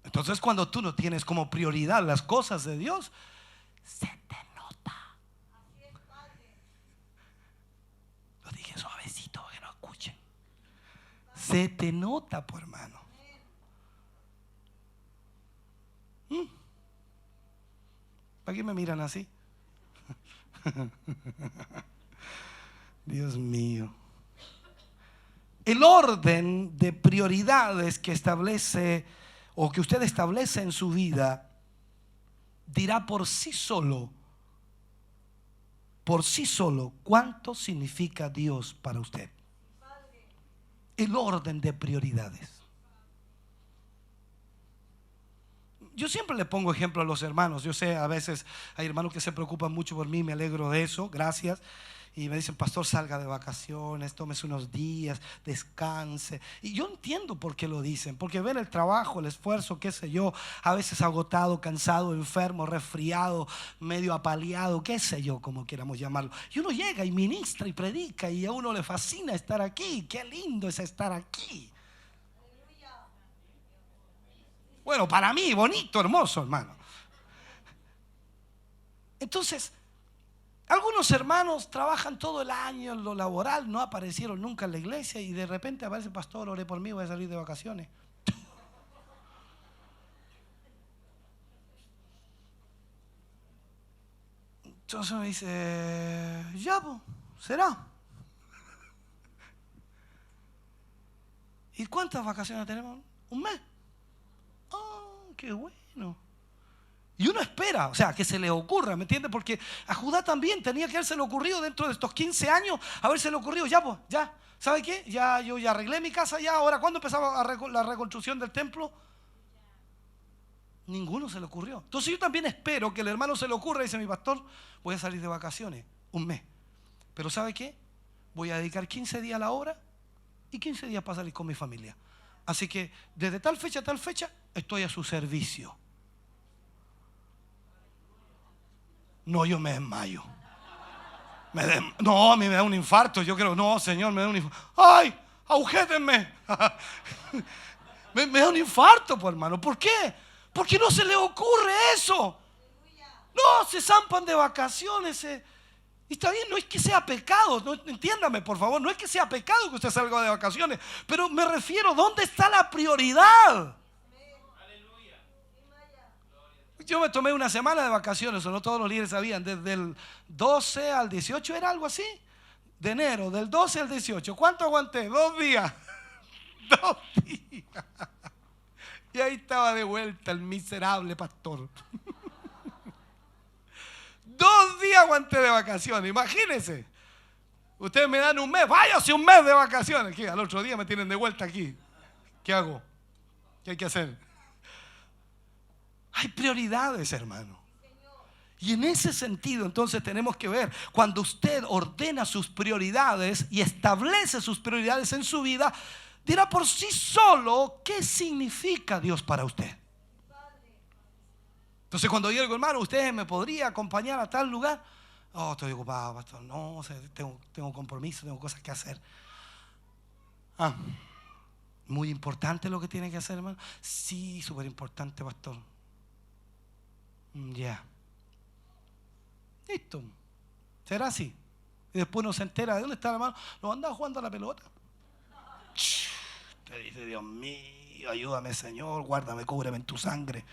Entonces, cuando tú no tienes como prioridad las cosas de Dios, se te nota. Lo dije suavecito que no escuchen. Se te nota, pues, hermano. ¿Para qué me miran así? Dios mío. El orden de prioridades que establece o que usted establece en su vida dirá por sí solo cuánto significa Dios para usted. El orden de prioridades. Yo siempre le pongo ejemplo a los hermanos. Yo sé, a veces hay hermanos que se preocupan mucho por mí, me alegro de eso, gracias. Y me dicen, pastor, salga de vacaciones, tómese unos días, descanse. Y yo entiendo por qué lo dicen, porque ven el trabajo, el esfuerzo, qué sé yo, a veces agotado, cansado, enfermo, resfriado, medio apaleado, qué sé yo, como queramos llamarlo. Y uno llega y ministra y predica y a uno le fascina estar aquí. Qué lindo es estar aquí. Bueno, para mí, bonito, hermoso, hermano. Entonces, algunos hermanos trabajan todo el año en lo laboral, no aparecieron nunca en la iglesia y de repente aparece, pastor, ore por mí, voy a salir de vacaciones. Entonces me dice, ya, pues, será. ¿Y cuántas vacaciones tenemos? ¿Un mes? Qué bueno. Y uno espera, o sea, que se le ocurra, ¿me entiende? Porque a Judá también tenía que haberse le ocurrido dentro de estos 15 años, haberse le ocurrido, ya pues, ya, ¿sabe qué? Yo ya arreglé mi casa ya, ahora ¿cuándo empezaba la reconstrucción del templo? Ninguno se le ocurrió. Entonces yo también espero que el hermano se le ocurra y dice, mi pastor, voy a salir de vacaciones, un mes. Pero ¿sabe qué? Voy a dedicar 15 días a la obra y 15 días para salir con mi familia. Así que desde tal fecha a tal fecha estoy a su servicio. No, yo me desmayo. No, a mí me da un infarto. Yo creo, no, Señor, me da un infarto. ¡Ay! ¡Agujétenme! me da un infarto, pues, hermano. ¿Por qué? Porque no se le ocurre eso. No, se zampan de vacaciones. Y Y está bien, no es que sea pecado, no, entiéndame por favor, no es que sea pecado que usted salga de vacaciones, pero me refiero, ¿dónde está la prioridad? Yo me tomé una semana de vacaciones, o no todos los líderes sabían, desde el 12 al 18, era algo así, de enero, del 12 al 18. ¿Cuánto aguanté? 2 días. 2 días. Y ahí estaba de vuelta el miserable pastor. 2 días aguanté de vacaciones, imagínense. Ustedes me dan un mes, váyase un mes de vacaciones. ¿Qué? Al otro día me tienen de vuelta aquí. ¿Qué hago? ¿Qué hay que hacer? Hay prioridades, hermano. Y en ese sentido entonces tenemos que ver, cuando usted ordena sus prioridades y establece sus prioridades en su vida, dirá por sí solo qué significa Dios para usted. Entonces cuando yo digo, hermano, ¿usted me podría acompañar a tal lugar? Oh, estoy ocupado, pastor. No, tengo compromiso, tengo cosas que hacer. Muy importante lo que tiene que hacer, hermano. Sí, súper importante, pastor. Ya. Listo. Será así. Y después uno se entera de dónde está la mano. No andaba jugando a la pelota. Te dice, Dios mío, ayúdame, Señor, guárdame, cúbreme en tu sangre.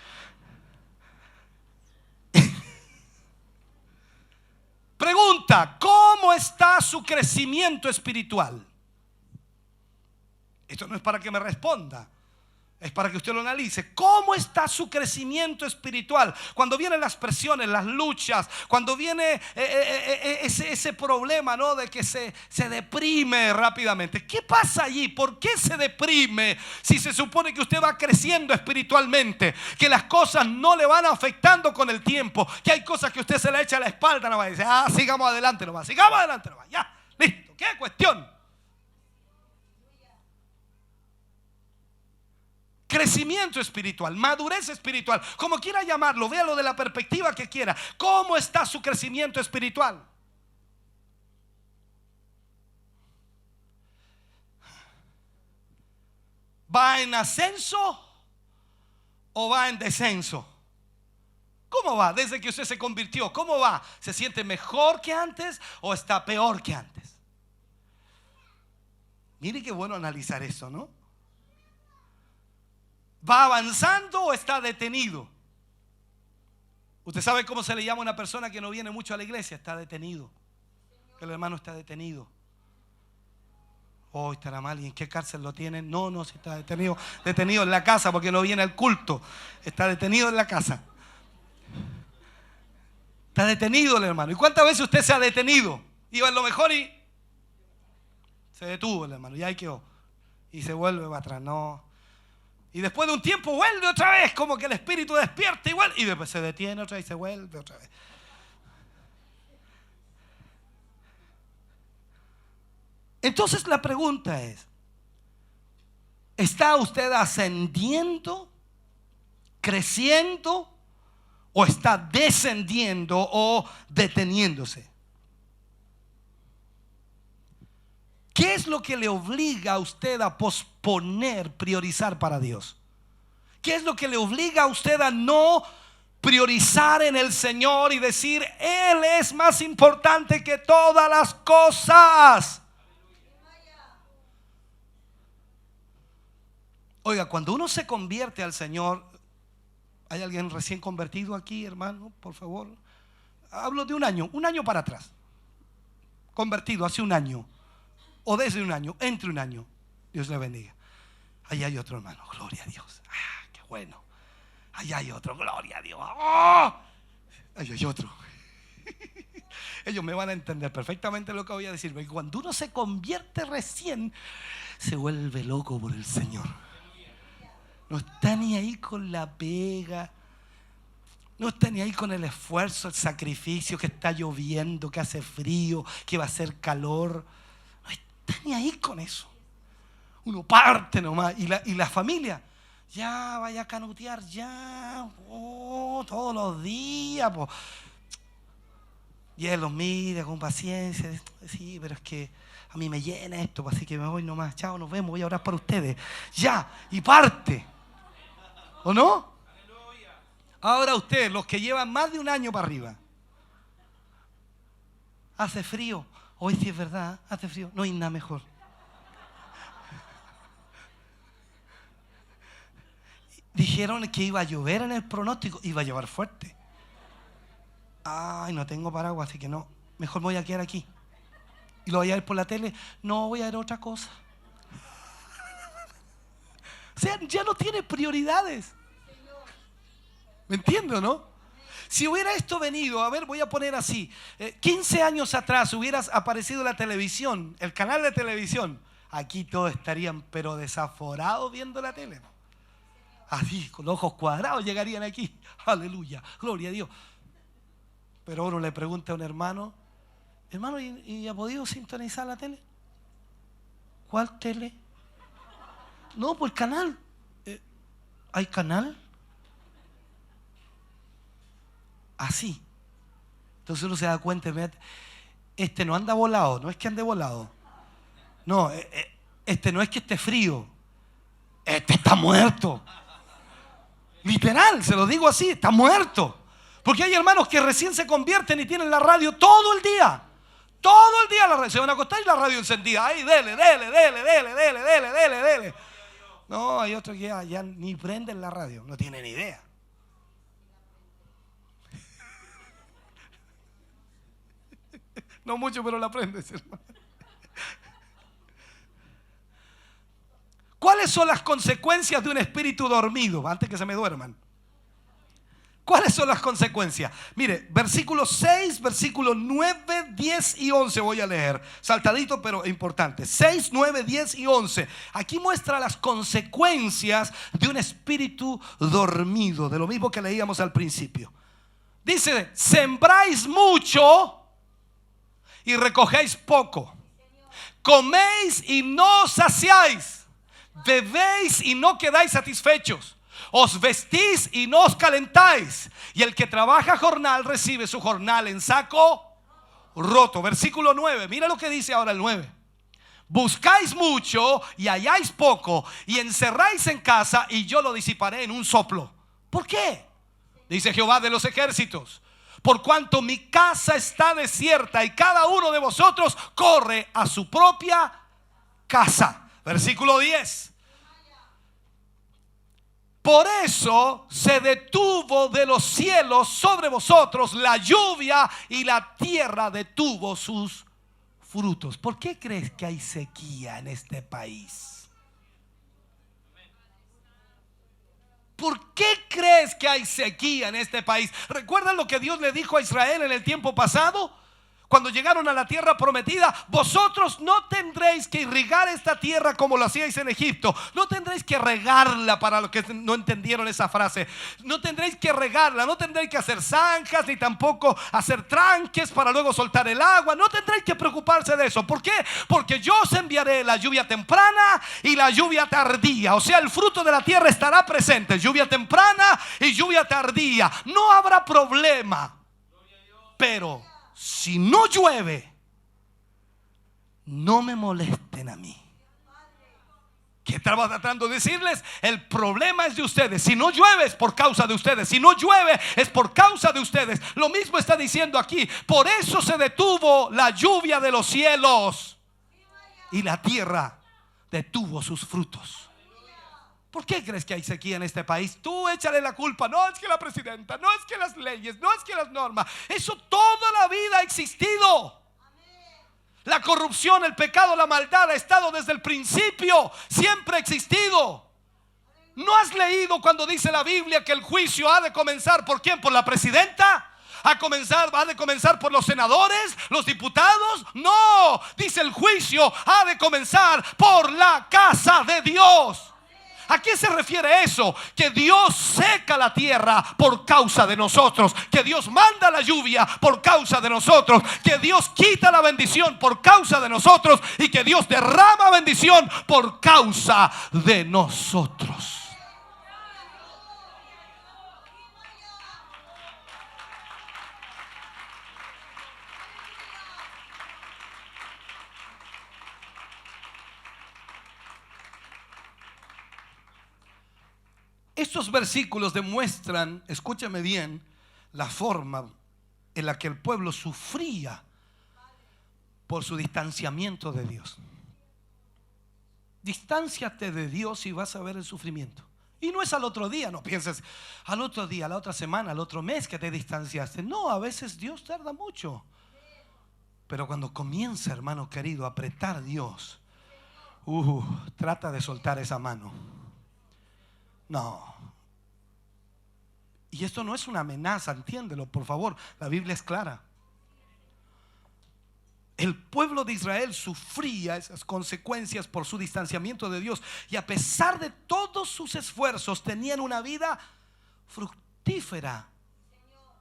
Pregunta, ¿cómo está su crecimiento espiritual? Esto no es para que me responda, es para que usted lo analice. ¿Cómo está su crecimiento espiritual? Cuando vienen las presiones, las luchas, cuando viene ese problema, ¿no?, de que se deprime rápidamente. ¿Qué pasa allí? ¿Por qué se deprime si se supone que usted va creciendo espiritualmente? Que las cosas no le van afectando con el tiempo. Que hay cosas que usted se le echa a la espalda nomás y dice, sigamos adelante nomás, ya, listo, ¿qué cuestión? Crecimiento espiritual, madurez espiritual, como quiera llamarlo, véalo de la perspectiva que quiera. ¿Cómo está su crecimiento espiritual? ¿Va en ascenso o va en descenso? ¿Cómo va? Desde que usted se convirtió, ¿cómo va? ¿Se siente mejor que antes o está peor que antes? Mire qué bueno analizar eso, ¿no? ¿Va avanzando o está detenido? ¿Usted sabe cómo se le llama a una persona que no viene mucho a la iglesia? Está detenido. El hermano está detenido. Oh, estará mal. ¿Y en qué cárcel lo tienen? No, si está detenido. Detenido en la casa porque no viene al culto. Está detenido en la casa. Está detenido el hermano. ¿Y cuántas veces usted se ha detenido? Iba en lo mejor y se detuvo el hermano. Y ahí quedó. Y se vuelve para atrás. No. Y después de un tiempo vuelve otra vez, como que el espíritu despierta igual, y después se detiene otra vez y se vuelve otra vez. Entonces la pregunta es, ¿está usted ascendiendo, creciendo, o está descendiendo o deteniéndose? ¿Qué es lo que le obliga a usted a posponer, priorizar para Dios? ¿Qué es lo que le obliga a usted a no priorizar en el Señor y decir, Él es más importante que todas las cosas? Oiga, cuando uno se convierte al Señor, ¿hay alguien recién convertido aquí, hermano? Por favor. Hablo de un año para atrás. Convertido hace un año. O desde un año, entre un año. Dios le bendiga. Allá hay otro hermano, gloria a Dios. Qué bueno. Allá hay otro, gloria a Dios. Allá hay otro. Ellos me van a entender perfectamente lo que voy a decir. Porque cuando uno se convierte recién, se vuelve loco por el Señor. No está ni ahí con la pega. No está ni ahí con el esfuerzo, el sacrificio, que está lloviendo, que hace frío, que va a hacer calor. Ni ahí con eso. Uno parte nomás. Y la familia, ya vaya a canutear, ya, todos los días, po. Y él los mira con paciencia. Sí, pero es que a mí me llena esto, así que me voy nomás. Chao, nos vemos, voy a orar para ustedes. Ya, y parte. ¿O no? Ahora ustedes, los que llevan más de un año para arriba. hace frío. Hoy sí es verdad, hace frío. No hay nada mejor. Dijeron que iba a llover en el pronóstico. Iba a llover fuerte. Ay, no tengo paraguas, así que no. Mejor me voy a quedar aquí. Y lo voy a ver por la tele. No, voy a ver otra cosa. O sea, ya no tiene prioridades. ¿Me entiendo, no? Si hubiera esto venido, a ver, voy a poner así, 15 años atrás hubieras aparecido en la televisión, el canal de televisión, aquí todos estarían pero desaforados viendo la tele. Así, con los ojos cuadrados llegarían aquí. Aleluya, gloria a Dios. Pero uno le pregunta a un hermano, hermano, ¿y ha podido sintonizar la tele? ¿Cuál tele? No, pues el canal. ¿Hay canal? Así. Entonces uno se da cuenta, este no anda volado, no es que ande volado. No, este no es que esté frío, este está muerto. Literal, se lo digo así, está muerto. Porque hay hermanos que recién se convierten y tienen la radio todo el día. Todo el día la radio, se van a acostar y la radio encendida. Ahí, dele. No, hay otros que ya ni prenden la radio, no tienen idea. No mucho, pero la aprendes, hermano. ¿Cuáles son las consecuencias de un espíritu dormido? Antes que se me duerman. ¿Cuáles son las consecuencias? Mire, versículos 6, versículos 9, 10 y 11 voy a leer. Saltadito, pero importante. 6, 9, 10 y 11. Aquí muestra las consecuencias de un espíritu dormido. De lo mismo que leíamos al principio. Dice, sembráis mucho y recogéis poco. Coméis y no saciáis. Bebéis y no quedáis satisfechos. Os vestís y no os calentáis. Y el que trabaja jornal recibe su jornal en saco roto. Versículo 9. Mira lo que dice ahora el 9. Buscáis mucho y halláis poco. Y encerráis en casa y yo lo disiparé en un soplo. ¿Por qué? Dice Jehová de los ejércitos. Por cuanto mi casa está desierta y cada uno de vosotros corre a su propia casa. Versículo 10. Por eso se detuvo de los cielos sobre vosotros la lluvia y la tierra detuvo sus frutos. ¿Por qué crees que hay sequía en este país? ¿Por qué crees que hay sequía en este país? ¿Recuerdan lo que Dios le dijo a Israel en el tiempo pasado? Cuando llegaron a la tierra prometida, vosotros no tendréis que irrigar esta tierra como lo hacíais en Egipto. No tendréis que regarla, para los que no entendieron esa frase. No tendréis que regarla, no tendréis que hacer zanjas, ni tampoco hacer tranques para luego soltar el agua. No tendréis que preocuparse de eso. ¿Por qué? Porque yo os enviaré la lluvia temprana y la lluvia tardía. O sea, el fruto de la tierra estará presente. Lluvia temprana y lluvia tardía. No habrá problema. Pero si no llueve, no me molesten a mí. ¿Qué estaba tratando de decirles? El problema es de ustedes. Si no llueve es por causa de ustedes. Si no llueve es por causa de ustedes. Lo mismo está diciendo aquí. Por eso se detuvo la lluvia de los cielos y la tierra detuvo sus frutos. ¿Por qué crees que hay sequía en este país? Tú échale la culpa. No es que la presidenta, no es que las leyes, no es que las normas. Eso toda la vida ha existido. La corrupción, el pecado, la maldad ha estado desde el principio. Siempre ha existido. ¿No has leído cuando dice la Biblia que el juicio ha de comenzar por quién? ¿Por la presidenta? ¿Ha de comenzar por los senadores, los diputados? No, dice el juicio ha de comenzar por la casa de Dios. ¿A qué se refiere eso? Que Dios seca la tierra por causa de nosotros, que Dios manda la lluvia por causa de nosotros, que Dios quita la bendición por causa de nosotros y que Dios derrama bendición por causa de nosotros. Estos versículos demuestran, escúchame bien, la forma en la que el pueblo sufría por su distanciamiento de Dios. Distánciate de Dios y vas a ver el sufrimiento. Y no es al otro día, no pienses al otro día, a la otra semana, al otro mes que te distanciaste. No, a veces Dios tarda mucho. Pero cuando comienza, hermano querido, a apretar a Dios, trata de soltar esa mano. No. Y esto no es una amenaza, entiéndelo, por favor. La Biblia es clara. El pueblo de Israel sufría esas consecuencias por su distanciamiento de Dios. Y a pesar de todos sus esfuerzos, tenían una vida fructífera,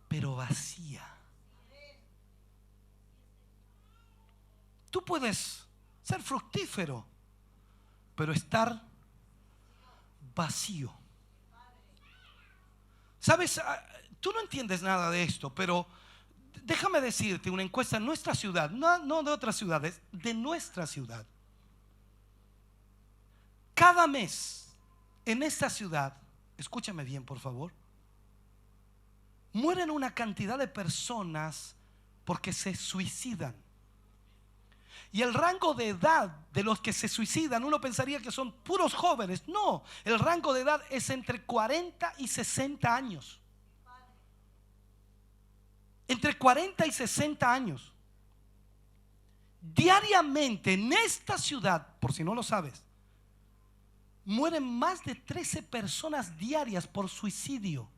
pero vacía. Tú puedes ser fructífero, pero estar vacío. ¿Sabes? Tú no entiendes nada de esto, pero déjame decirte una encuesta en nuestra ciudad, no de otras ciudades, de nuestra ciudad. Cada mes en esta ciudad, escúchame bien por favor, mueren una cantidad de personas porque se suicidan. Y el rango de edad de los que se suicidan, uno pensaría que son puros jóvenes. No, el rango de edad es entre 40 y 60 años. Entre 40 y 60 años. Diariamente en esta ciudad, por si no lo sabes, mueren más de 13 personas diarias por suicidio.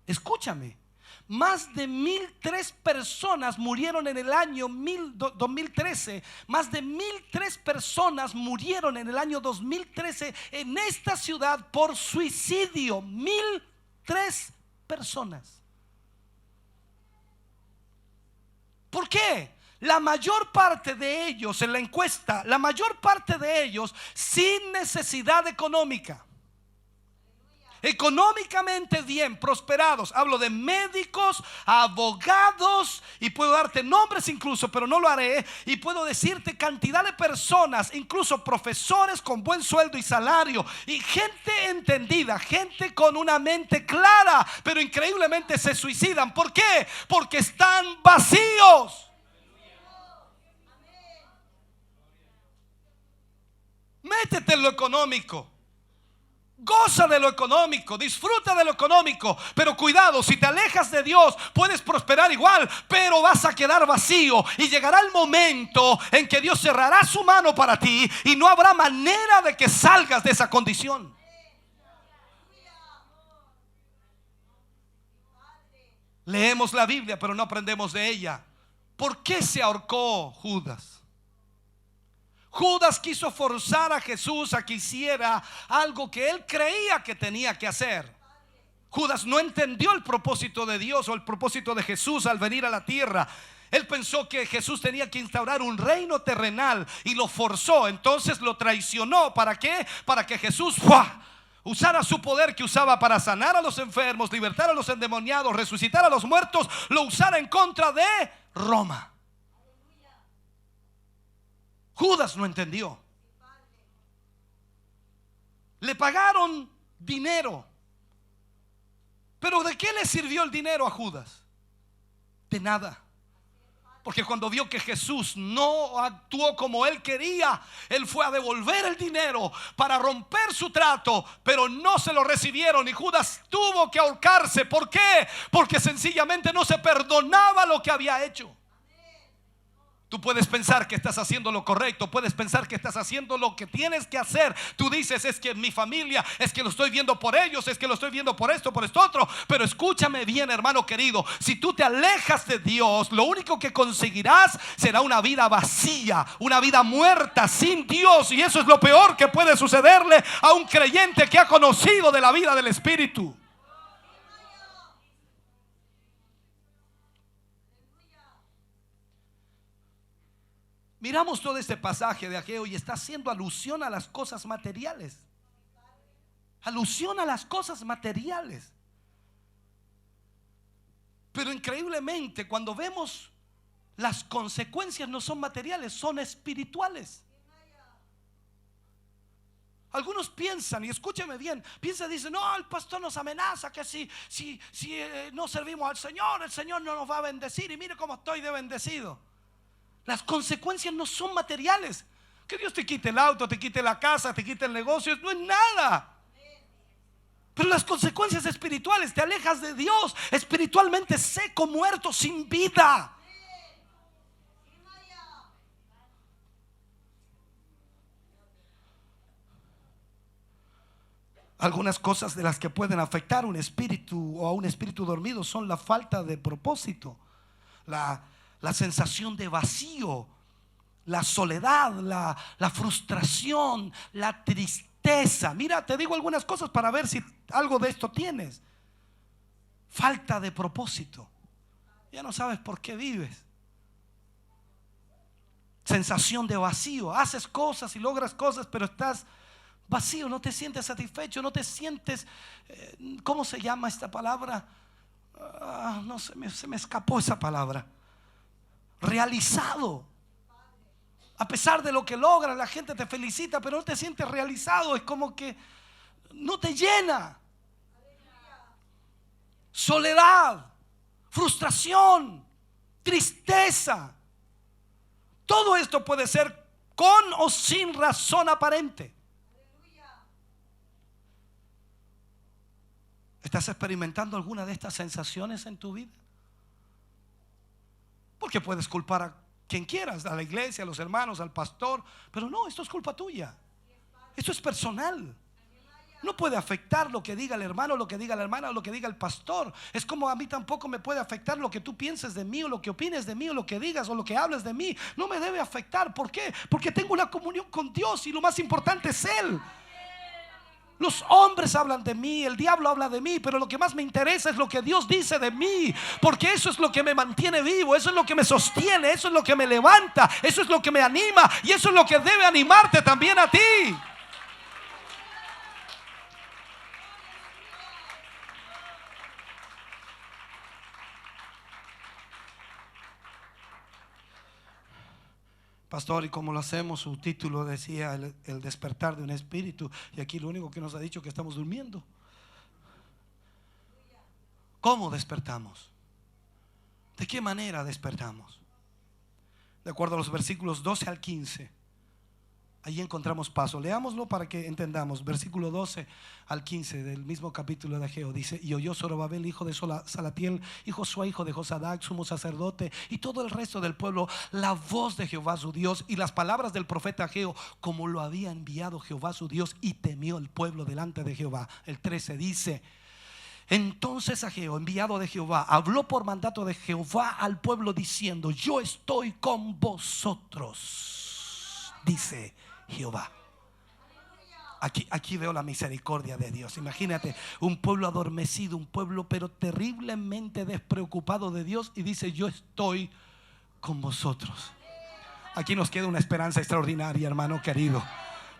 Escúchame. Más de 1,003 personas murieron en el año 2013. Más de 1,003 personas murieron en el año 2013 en esta ciudad por suicidio. 1,003 personas. ¿Por qué? La mayor parte de ellos en la encuesta, la mayor parte de ellos sin necesidad económica. Económicamente bien, prosperados. Hablo de médicos, abogados, y puedo darte nombres incluso, pero no lo haré. Y puedo decirte cantidad de personas, incluso profesores con buen sueldo y salario, y gente entendida, gente con una mente clara, pero increíblemente se suicidan. ¿Por qué? Porque están vacíos. Métete en lo económico. Goza de lo económico, disfruta de lo económico, pero cuidado, si te alejas de Dios puedes prosperar igual, pero vas a quedar vacío. Y llegará el momento en que Dios cerrará su mano para ti y no habrá manera de que salgas de esa condición. Leemos la Biblia pero no aprendemos de ella. ¿Por qué se ahorcó Judas? Judas quiso forzar a Jesús a que hiciera algo que él creía que tenía que hacer. Judas no entendió el propósito de Dios o el propósito de Jesús al venir a la tierra. Él pensó que Jesús tenía que instaurar un reino terrenal y lo forzó. Entonces lo traicionó. ¿Para qué? Para que Jesús usara su poder que usaba para sanar a los enfermos, libertar a los endemoniados, resucitar a los muertos, lo usara en contra de Roma. Judas no entendió. Le pagaron dinero. Pero ¿de qué le sirvió el dinero a Judas? De nada. Porque cuando vio que Jesús no actuó como él quería, él fue a devolver el dinero para romper su trato, pero no se lo recibieron y Judas tuvo que ahorcarse. ¿Por qué? Porque sencillamente no se perdonaba lo que había hecho. Tú puedes pensar que estás haciendo lo correcto, puedes pensar que estás haciendo lo que tienes que hacer. Tú dices, es que mi familia, es que lo estoy viendo por ellos, es que lo estoy viendo por esto, por esto otro. Pero escúchame bien, hermano querido, si tú te alejas de Dios, lo único que conseguirás será una vida vacía, una vida muerta sin Dios. Y eso es lo peor que puede sucederle a un creyente que ha conocido de la vida del Espíritu. Miramos todo este pasaje de Ageo y está haciendo alusión a las cosas materiales. Alusión a las cosas materiales. Pero increíblemente cuando vemos las consecuencias no son materiales, son espirituales. Algunos piensan, y escúcheme bien, piensan, dicen, no, el pastor nos amenaza que si no servimos al Señor, el Señor no nos va a bendecir. Y mire cómo estoy de bendecido. Las consecuencias no son materiales. Que Dios te quite el auto, te quite la casa, te quite el negocio, no es nada. Pero las consecuencias espirituales, te alejas de Dios, espiritualmente seco, muerto, sin vida. Algunas cosas de las que pueden afectar un espíritu o a un espíritu dormido son la falta de propósito, la sensación de vacío, la soledad, la frustración, la tristeza. Mira, te digo algunas cosas para ver si algo de esto tienes. Falta de propósito. Ya no sabes por qué vives. Sensación de vacío. Haces cosas y logras cosas, pero estás vacío, no te sientes satisfecho, no te sientes, ¿cómo se llama esta palabra? No se me escapó esa palabra. Realizado. A pesar de lo que logras, la gente te felicita, pero no te sientes realizado. Es como que no te llena. Soledad, frustración, tristeza. Todo esto puede ser con o sin razón aparente. ¿Estás experimentando alguna de estas sensaciones en tu vida? Porque puedes culpar a quien quieras, a la iglesia, a los hermanos, al pastor, pero no, esto es culpa tuya. Esto es personal. No puede afectar lo que diga el hermano, lo que diga la hermana o lo que diga el pastor. Es como a mí tampoco me puede afectar lo que tú pienses de mí o lo que opines de mí o lo que digas o lo que hables de mí. No me debe afectar. ¿Por qué? Porque tengo una comunión con Dios y lo más importante es Él. Los hombres hablan de mí, el diablo habla de mí, pero lo que más me interesa es lo que Dios dice de mí, porque eso es lo que me mantiene vivo, eso es lo que me sostiene, eso es lo que me levanta, eso es lo que me anima y eso es lo que debe animarte también a ti. Pastor, ¿y cómo lo hacemos? Su título decía el despertar de un espíritu, y aquí lo único que nos ha dicho es que estamos durmiendo. ¿Cómo despertamos? ¿De qué manera despertamos? De acuerdo a los versículos 12 al 15, ahí encontramos paso. Leámoslo para que entendamos. Versículo 12 al 15 del mismo capítulo de Ageo dice: y oyó Zorobabel, hijo de Salatiel, y Josué, hijo de Josadac, sumo sacerdote, y todo el resto del pueblo, la voz de Jehová su Dios y las palabras del profeta Ageo, como lo había enviado Jehová su Dios, y temió el pueblo delante de Jehová. El 13 dice: entonces Ageo, enviado de Jehová, habló por mandato de Jehová al pueblo diciendo: yo estoy con vosotros, dice Jehová. Aquí veo la misericordia de Dios. Imagínate un pueblo adormecido, un pueblo pero terriblemente despreocupado de Dios, y dice: yo estoy con vosotros. Aquí nos queda una esperanza extraordinaria, hermano querido.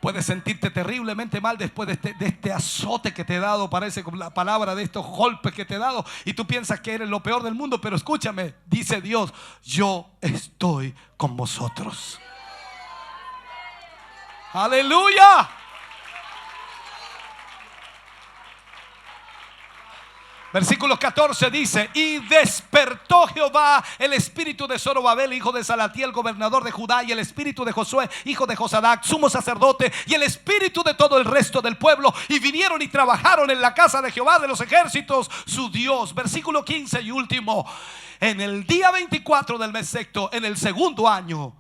Puedes sentirte terriblemente mal después de este azote que te he dado. Parece como la palabra de estos golpes que te he dado, y tú piensas que eres lo peor del mundo, pero escúchame, dice Dios: yo estoy con vosotros. Aleluya. Versículo 14 dice: y despertó Jehová el espíritu de Zorobabel, hijo de Salatiel, gobernador de Judá, y el espíritu de Josué, hijo de Josadac, sumo sacerdote, y el espíritu de todo el resto del pueblo, y vinieron y trabajaron en la casa de Jehová de los ejércitos, su Dios. Versículo 15 y último: en el día 24 del mes sexto, en el segundo año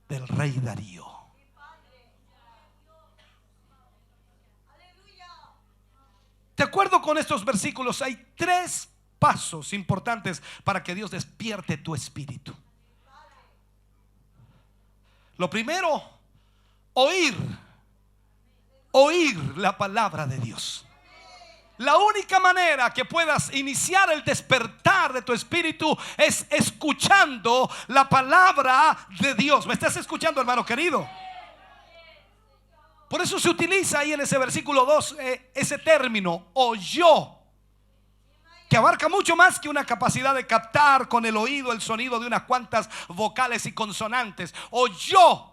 del rey Darío. De acuerdo con estos versículos, hay tres pasos importantes para que Dios despierte tu espíritu. Lo primero, oír la palabra de Dios. La única manera que puedas iniciar el despertar de tu espíritu es escuchando la palabra de Dios. ¿Me estás escuchando, hermano querido? Por eso se utiliza ahí en ese versículo 2 ese término, oyó, que abarca mucho más que una capacidad de captar con el oído el sonido de unas cuantas vocales y consonantes. Oyó,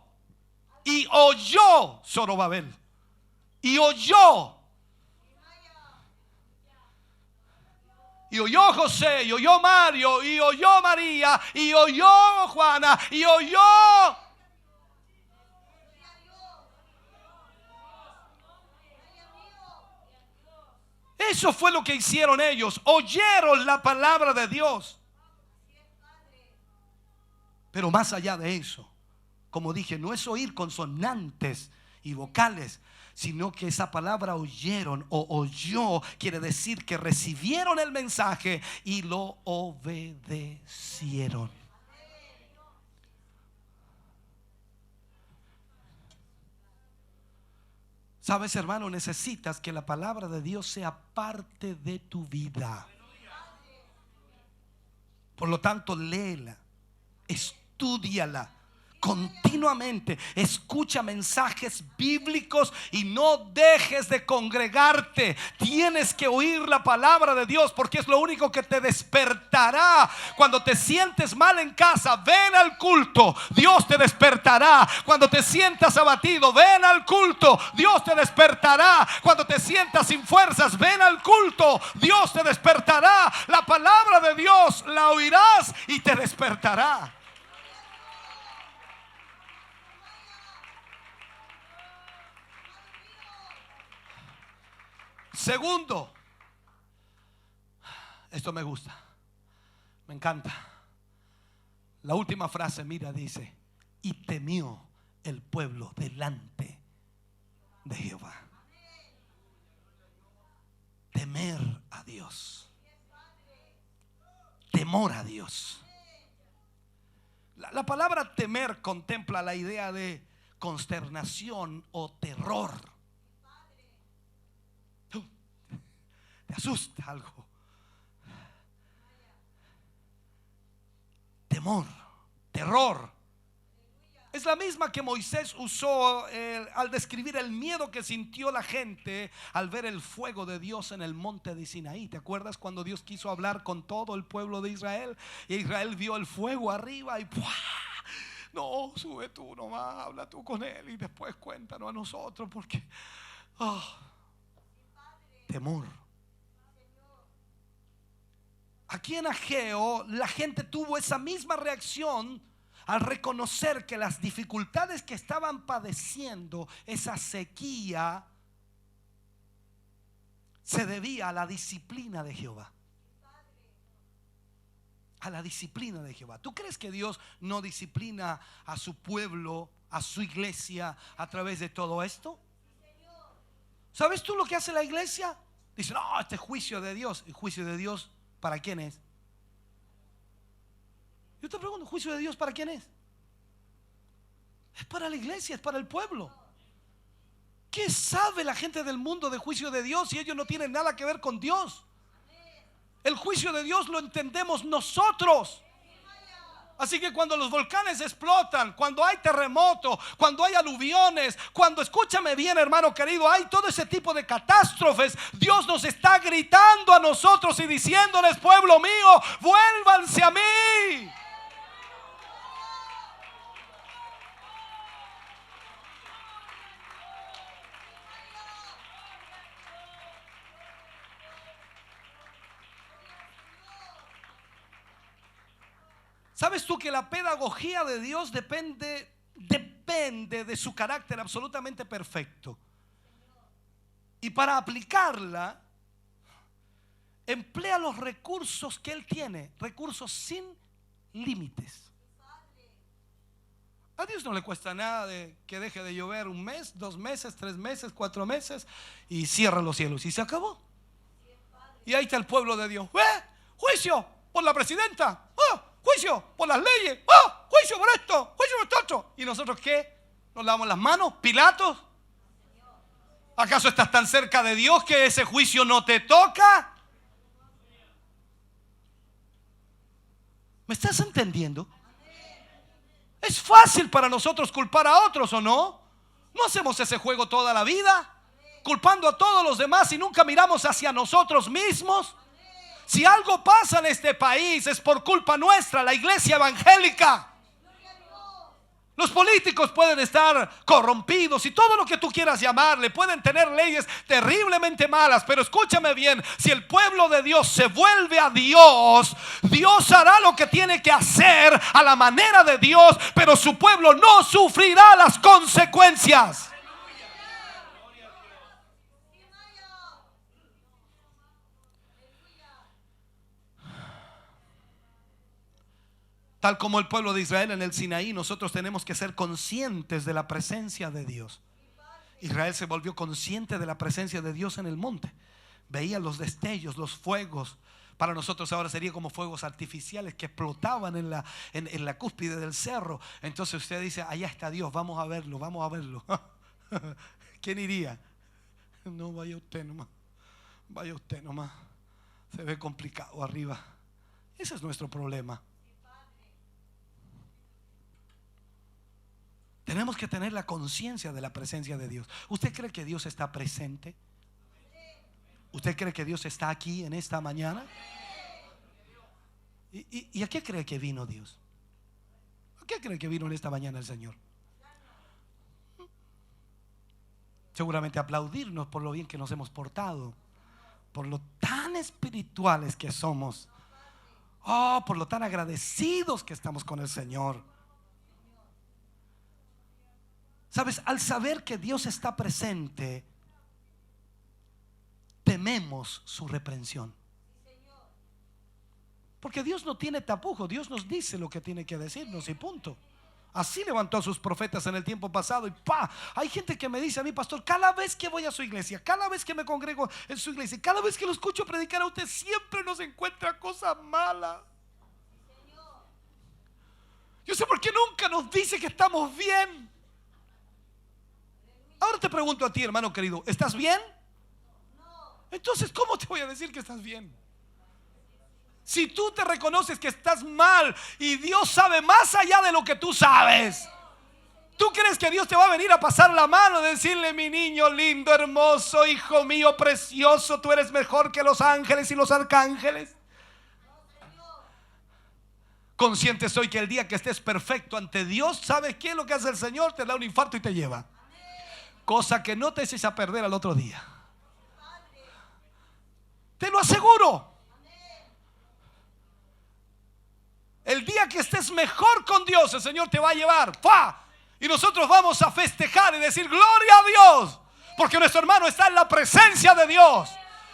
y oyó Zorobabel, y oyó. y oyó José, y oyó Mario, y oyó María, y oyó Juana, y oyó. Eso fue lo que hicieron ellos. Oyeron la palabra de Dios. Pero más allá de eso, como dije, no es oír consonantes y vocales, sino que esa palabra oyeron o oyó quiere decir que recibieron el mensaje y lo obedecieron. Sabes, hermano, necesitas que la palabra de Dios sea parte de tu vida. Por lo tanto, léela, estúdiala continuamente, escucha mensajes bíblicos y no dejes de congregarte. Tienes que oír la palabra de Dios porque es lo único que te despertará. Cuando te sientes mal en casa, ven al culto, Dios te despertará. Cuando te sientas abatido, ven al culto, Dios te despertará. Cuando te sientas sin fuerzas, ven al culto, Dios te despertará. La palabra de Dios la oirás y te despertará. Segundo, esto me gusta, me encanta. La última frase, mira, dice: y temió el pueblo delante de Jehová. Temer a Dios, temor a Dios. La palabra temer contempla la idea de consternación o terror. Te asusta algo. Temor, terror. Es la misma que Moisés usó al describir el miedo que sintió la gente al ver el fuego de Dios en el monte de Sinaí. ¿Te acuerdas cuando Dios quiso hablar con todo el pueblo de Israel? Y Israel vio el fuego arriba y ¡pua! No, sube tú nomás, habla tú con él y después cuéntanos a nosotros, porque temor. Aquí en Ageo la gente tuvo esa misma reacción al reconocer que las dificultades que estaban padeciendo, esa sequía, se debía a la disciplina de Jehová. A la disciplina de Jehová. ¿Tú crees que Dios no disciplina a su pueblo, a su iglesia a través de todo esto? ¿Sabes tú lo que hace la iglesia? Dice: no, este es juicio de Dios. ¿El juicio de Dios para quién es? Yo te pregunto, ¿juicio de Dios para quién es? Es para la iglesia, es para el pueblo. ¿Qué sabe la gente del mundo de juicio de Dios si ellos no tienen nada que ver con Dios? El juicio de Dios lo entendemos nosotros. Así que cuando los volcanes explotan, cuando hay terremotos, cuando hay aluviones, cuando, escúchame bien, hermano querido, hay todo ese tipo de catástrofes, Dios nos está gritando a nosotros y diciéndoles: pueblo mío, vuélvanse a mí. ¿Sabes tú que la pedagogía de Dios depende de su carácter absolutamente perfecto? Y para aplicarla, emplea los recursos que Él tiene, recursos sin límites. A Dios no le cuesta nada de que deje de llover un mes, 2 meses, 3 meses, 4 meses y cierra los cielos y se acabó. Y ahí está el pueblo de Dios. Juicio por la presidenta. Juicio por las leyes. Juicio por esto. Juicio por esto otro. ¿Y nosotros qué? ¿Nos lavamos las manos? ¿Pilatos? ¿Acaso estás tan cerca de Dios que ese juicio no te toca? ¿Me estás entendiendo? Es fácil para nosotros culpar a otros, ¿o no? No hacemos ese juego toda la vida, culpando a todos los demás y nunca miramos hacia nosotros mismos. Si algo pasa en este país es por culpa nuestra, la iglesia evangélica. Los políticos pueden estar corrompidos y todo lo que tú quieras llamarle, pueden tener leyes terriblemente malas, pero escúchame bien, si el pueblo de Dios se vuelve a Dios, Dios hará lo que tiene que hacer a la manera de Dios, pero su pueblo no sufrirá las consecuencias. Tal como el pueblo de Israel en el Sinaí, nosotros tenemos que ser conscientes de la presencia de Dios. Israel se volvió consciente de la presencia de Dios en el monte. Veía los destellos, los fuegos. Para nosotros ahora sería como fuegos artificiales que explotaban en la cúspide del cerro. Entonces usted dice, allá está Dios, vamos a verlo, vamos a verlo. ¿Quién iría? No, vaya usted nomás. Vaya usted nomás. Se ve complicado arriba. Ese es nuestro problema. Tenemos que tener la conciencia de la presencia de Dios. ¿Usted cree que Dios está presente? ¿Usted cree que Dios está aquí en esta mañana? ¿Y a qué cree que vino Dios? ¿A qué cree que vino en esta mañana el Señor? Seguramente aplaudirnos por lo bien que nos hemos portado, por lo tan espirituales que somos, por lo tan agradecidos que estamos con el Señor. Sabes, al saber que Dios está presente, tememos su reprensión. Porque Dios no tiene tapujos, Dios nos dice lo que tiene que decirnos y punto. Así levantó a sus profetas en el tiempo pasado y hay gente que me dice a mí, pastor, cada vez que voy a su iglesia, cada vez que me congrego en su iglesia, cada vez que lo escucho predicar a usted, siempre nos encuentra cosas malas. Yo sé por qué nunca nos dice que estamos bien. Ahora te pregunto a ti, hermano querido, ¿estás bien? Entonces, ¿cómo te voy a decir que estás bien? Si tú te reconoces que estás mal y Dios sabe más allá de lo que tú sabes, ¿tú crees que Dios te va a venir a pasar la mano y decirle, mi niño lindo, hermoso, hijo mío, precioso, tú eres mejor que los ángeles y los arcángeles? Consciente soy que el día que estés perfecto ante Dios, ¿sabes qué es lo que hace el Señor? Te da un infarto y te lleva. Cosa que no te eches a perder al otro día. Te lo aseguro. El día que estés mejor con Dios, el Señor te va a llevar. Y nosotros vamos a festejar y decir gloria a Dios. Porque nuestro hermano está en la presencia de Dios.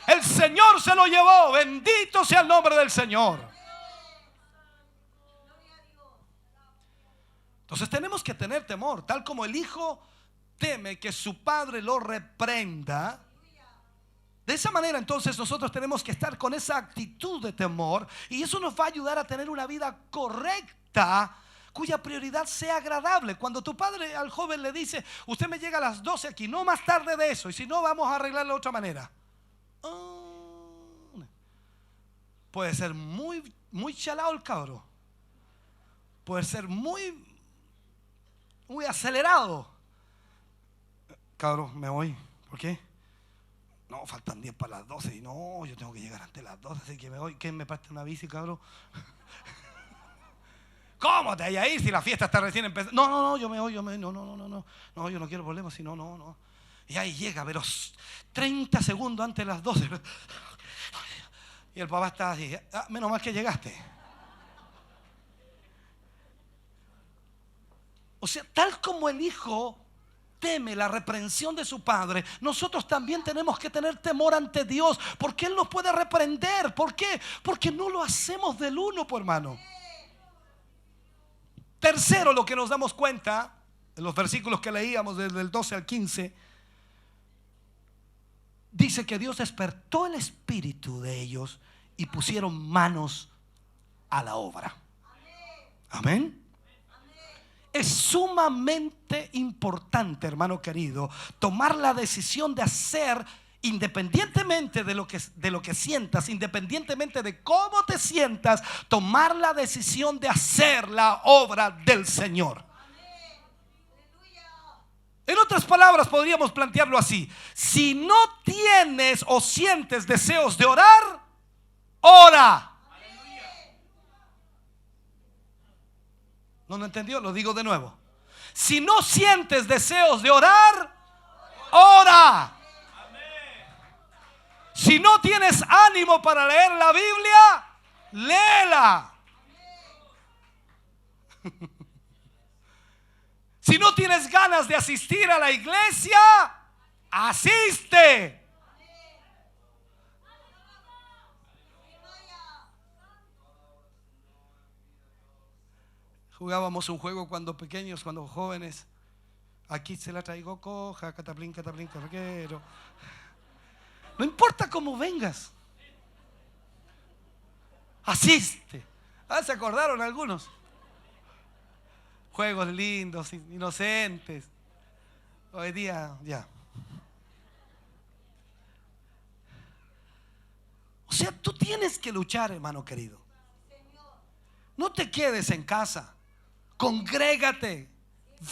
El Señor se lo llevó. Bendito sea el nombre del Señor. Entonces tenemos que tener temor. Tal como el hijo teme que su padre lo reprenda, de esa manera entonces nosotros tenemos que estar con esa actitud de temor, y eso nos va a ayudar a tener una vida correcta, cuya prioridad sea agradable. Cuando tu padre al joven le dice, usted me llega a las 12 aquí, no más tarde de eso, y si no vamos a arreglarlo de otra manera. Puede ser muy chalado el cabro, puede ser muy acelerado. Cabro, me voy. ¿Por qué? No, faltan 10 para las 12. Y no, yo tengo que llegar antes de las 12, así que me voy. ¿Quién me presta una bici, cabro? ¿Cómo te vayas a ir si la fiesta está recién empezando? No, yo me voy. No, yo no quiero problemas, si no. Y ahí llega, pero 30 segundos antes de las 12. Y el papá está así, menos mal que llegaste. O sea, tal como el hijo teme la reprensión de su padre, nosotros también tenemos que tener temor ante Dios, porque Él nos puede reprender. ¿Por qué? Porque no lo hacemos del uno, por hermano. Tercero, lo que nos damos cuenta en los versículos que leíamos desde el 12 al 15, dice que Dios despertó el espíritu de ellos y pusieron manos a la obra. Amén. Es sumamente importante, hermano querido, tomar la decisión de hacer, independientemente de lo que sientas, independientemente de cómo te sientas, tomar la decisión de hacer la obra del Señor. En otras palabras, podríamos plantearlo así: si no tienes o sientes deseos de orar, ora. ¿No lo entendió? Lo digo de nuevo. Si no sientes deseos de orar, ora. Si no tienes ánimo para leer la Biblia, léela. Si no tienes ganas de asistir a la iglesia, asiste. Jugábamos un juego cuando pequeños, cuando jóvenes. Aquí se la traigo coja, cataplín, carguero. No importa cómo vengas, asiste. ¿Se acordaron algunos? Juegos lindos, inocentes. Hoy día ya. O sea, tú tienes que luchar, hermano querido. No te quedes en casa. Congrégate.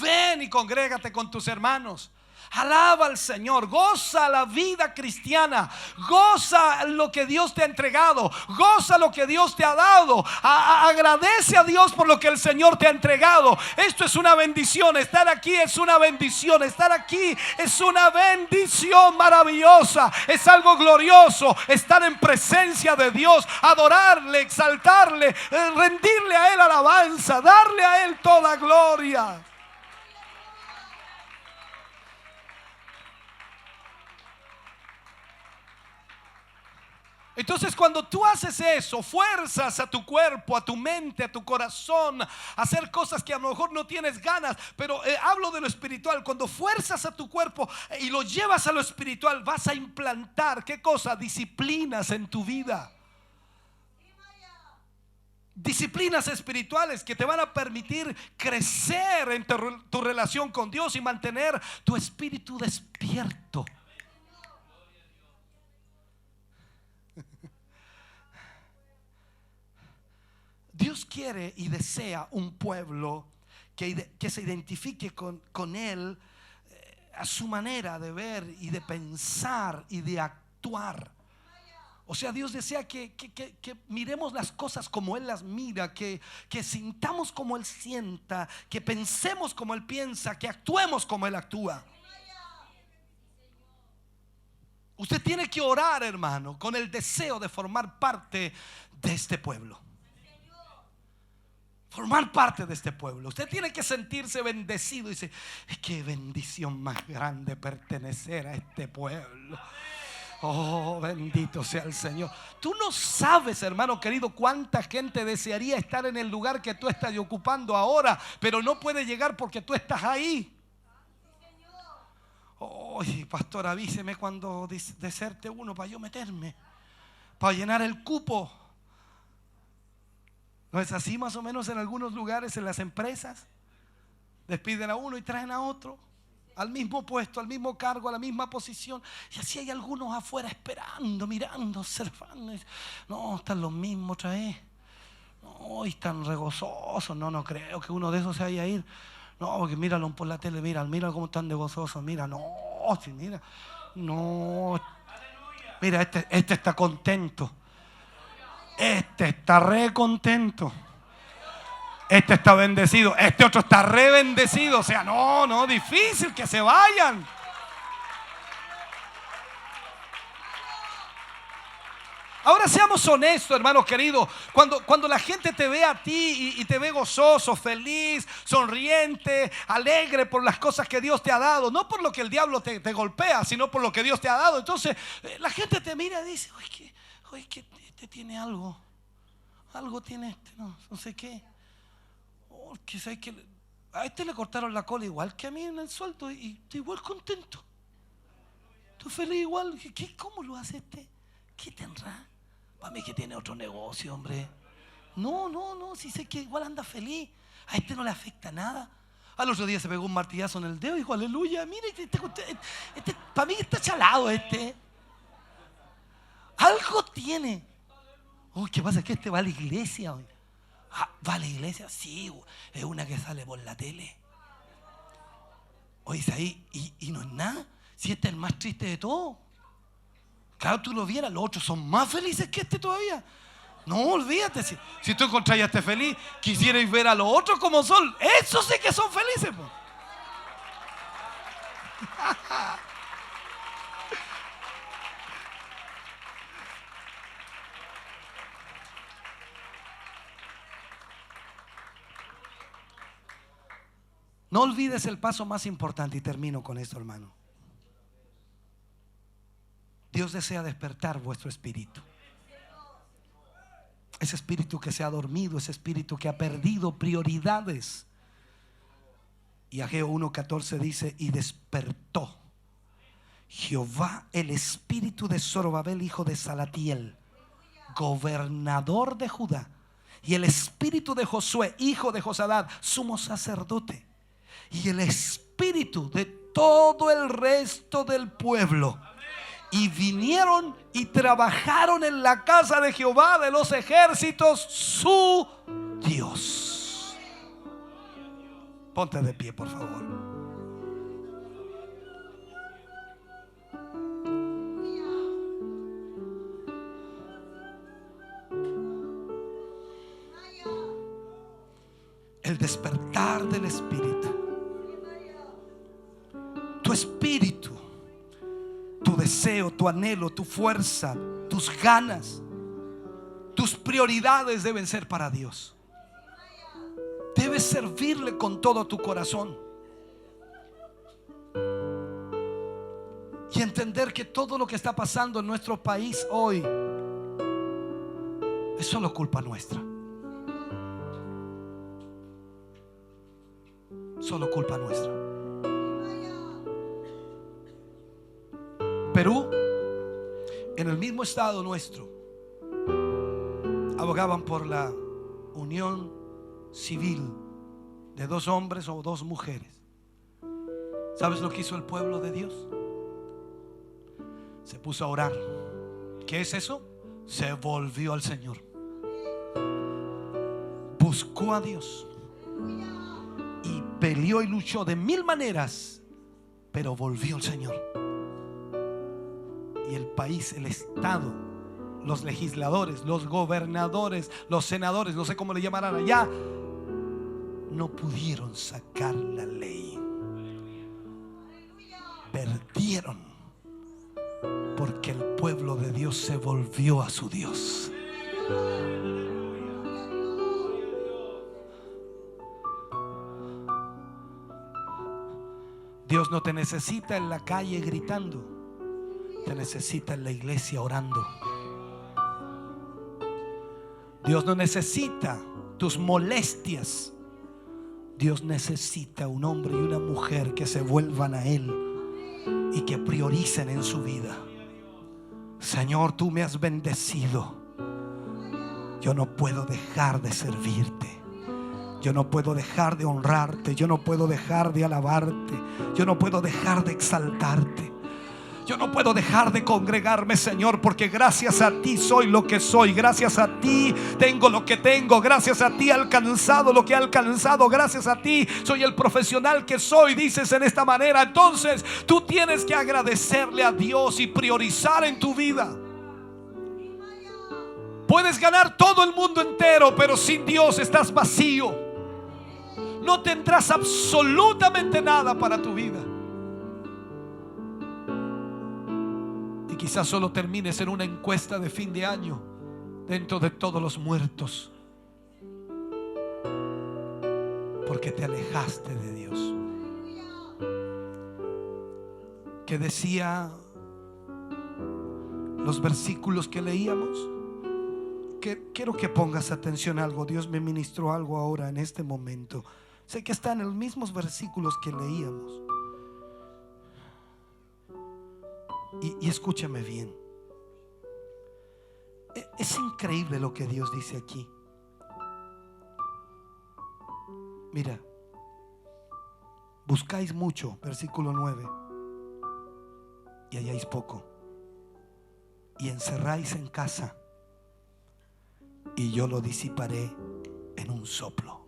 Ven y congrégate con tus hermanos. Alaba al Señor, goza la vida cristiana, goza lo que Dios te ha entregado, goza lo que Dios te ha dado, agradece a Dios por lo que el Señor te ha entregado. Esto es una bendición, estar aquí es una bendición, estar aquí es una bendición maravillosa, es algo glorioso, estar en presencia de Dios, adorarle, exaltarle, rendirle a Él alabanza, darle a Él toda gloria. Entonces, cuando tú haces eso, fuerzas a tu cuerpo, a tu mente, a tu corazón a hacer cosas que a lo mejor no tienes ganas, pero hablo de lo espiritual. Cuando fuerzas a tu cuerpo y lo llevas a lo espiritual, vas a implantar, ¿qué cosa? Disciplinas en tu vida. Disciplinas espirituales que te van a permitir crecer en tu relación con Dios y mantener tu espíritu despierto. Dios quiere y desea un pueblo que se identifique con Él a su manera de ver y de pensar y de actuar. O sea, Dios desea que miremos las cosas como Él las mira, que sintamos como Él sienta, que pensemos como Él piensa, que actuemos como Él actúa. Usted tiene que orar, hermano, con el deseo de formar parte de este pueblo. Formar parte de este pueblo. Usted tiene que sentirse bendecido y dice: qué bendición más grande pertenecer a este pueblo. Oh, bendito sea el Señor. Tú no sabes, hermano querido, cuánta gente desearía estar en el lugar que tú estás ocupando ahora, pero no puede llegar porque tú estás ahí. Oye, pastor, avíseme cuando deserte uno para yo meterme, para llenar el cupo. ¿No es así más o menos en algunos lugares, en las empresas? Despiden a uno y traen a otro al mismo puesto, al mismo cargo, a la misma posición. Y así hay algunos afuera esperando, mirando, observando. No, están los mismos otra vez. No, y están regozosos. No creo que uno de esos se vaya a ir. No, porque míralo por la tele, mira cómo están de gozosos. Mira, mira. No. Mira, este está contento. Este está re contento. Este está bendecido. Este otro está re bendecido. O sea, no, difícil que se vayan. Ahora seamos honestos, hermanos queridos. Cuando la gente te ve a ti y te ve gozoso, feliz, sonriente, alegre por las cosas que Dios te ha dado, no por lo que el diablo te golpea, sino por lo que Dios te ha dado. Entonces la gente te mira y dice: oye, que este tiene algo tiene este, no sé qué. Que sabes que a este le cortaron la cola igual que a mí en el sueldo y estoy igual contento. Estoy feliz igual. ¿Cómo lo hace este? ¿Qué tendrá? Para mí que tiene otro negocio, hombre. No, si sé que igual anda feliz. A este no le afecta nada. Al otro día se pegó un martillazo en el dedo y dijo: aleluya, mire, este para mí está chalado este. Algo tiene. ¿Qué pasa? Es que este va a la iglesia hoy. ¿Va a la iglesia? Sí, es una que sale por la tele. Oye, ahí y no es nada. Si este es el más triste de todo. Claro, tú lo vieras, los otros son más felices que este todavía. No, olvídate. Si tú encontrás a este feliz, quisierais ver a los otros como son. Esos sí que son felices, po. No olvides el paso más importante, y termino con esto, hermano. Dios desea despertar vuestro espíritu. Ese espíritu que se ha dormido, ese espíritu que ha perdido prioridades. Y Ageo 1:14 dice: y despertó Jehová el espíritu de Zorobabel, hijo de Salatiel, gobernador de Judá, y el espíritu de Josué, hijo de Josadad, sumo sacerdote, y el espíritu de todo el resto del pueblo. Y vinieron y trabajaron en la casa de Jehová de los ejércitos, su Dios. Ponte de pie, por favor. El despertar del espíritu. Tu espíritu, tu deseo, tu anhelo, tu fuerza, tus ganas, tus prioridades deben ser para Dios. Debes servirle con todo tu corazón y entender que todo lo que está pasando en nuestro país hoy es solo culpa nuestra. Solo culpa nuestra. Perú, en el mismo estado nuestro, abogaban por la unión civil de 2 hombres o 2 mujeres. ¿Sabes lo que hizo el pueblo de Dios? Se puso a orar. ¿Qué es eso? Se volvió al Señor. Buscó a Dios y peleó y luchó de 1000 maneras, pero volvió al Señor. Y el país, el estado, los legisladores, los gobernadores, los senadores, no sé cómo le llamarán allá, no pudieron sacar la ley. Perdieron, porque el pueblo de Dios se volvió a su Dios. Dios no te necesita en la calle gritando, te necesita en la iglesia orando. Dios no necesita tus molestias. Dios necesita un hombre y una mujer que se vuelvan a Él y que prioricen en su vida. Señor, tú me has bendecido. Yo no puedo dejar de servirte. Yo no puedo dejar de honrarte. Yo no puedo dejar de alabarte. Yo no puedo dejar de exaltarte. Yo no puedo dejar de congregarme, Señor, porque gracias a ti soy lo que soy. Gracias a ti tengo lo que tengo. Gracias a ti he alcanzado lo que he alcanzado. Gracias a ti soy el profesional que soy, dices en esta manera. Entonces tú tienes que agradecerle a Dios y priorizar en tu vida. Puedes ganar todo el mundo entero, pero sin Dios estás vacío. No tendrás absolutamente nada para tu vida. Y quizás solo termines en una encuesta de fin de año dentro de todos los muertos, porque te alejaste de Dios. ¿Qué decía los versículos que leíamos? Quiero que pongas atención a algo. Dios me ministró algo ahora en este momento. Sé que están en los mismos versículos que leíamos. Y escúchame bien. Es increíble lo que Dios dice aquí. Mira, buscáis mucho, versículo 9, y halláis poco, y encerráis en casa, y yo lo disiparé en un soplo.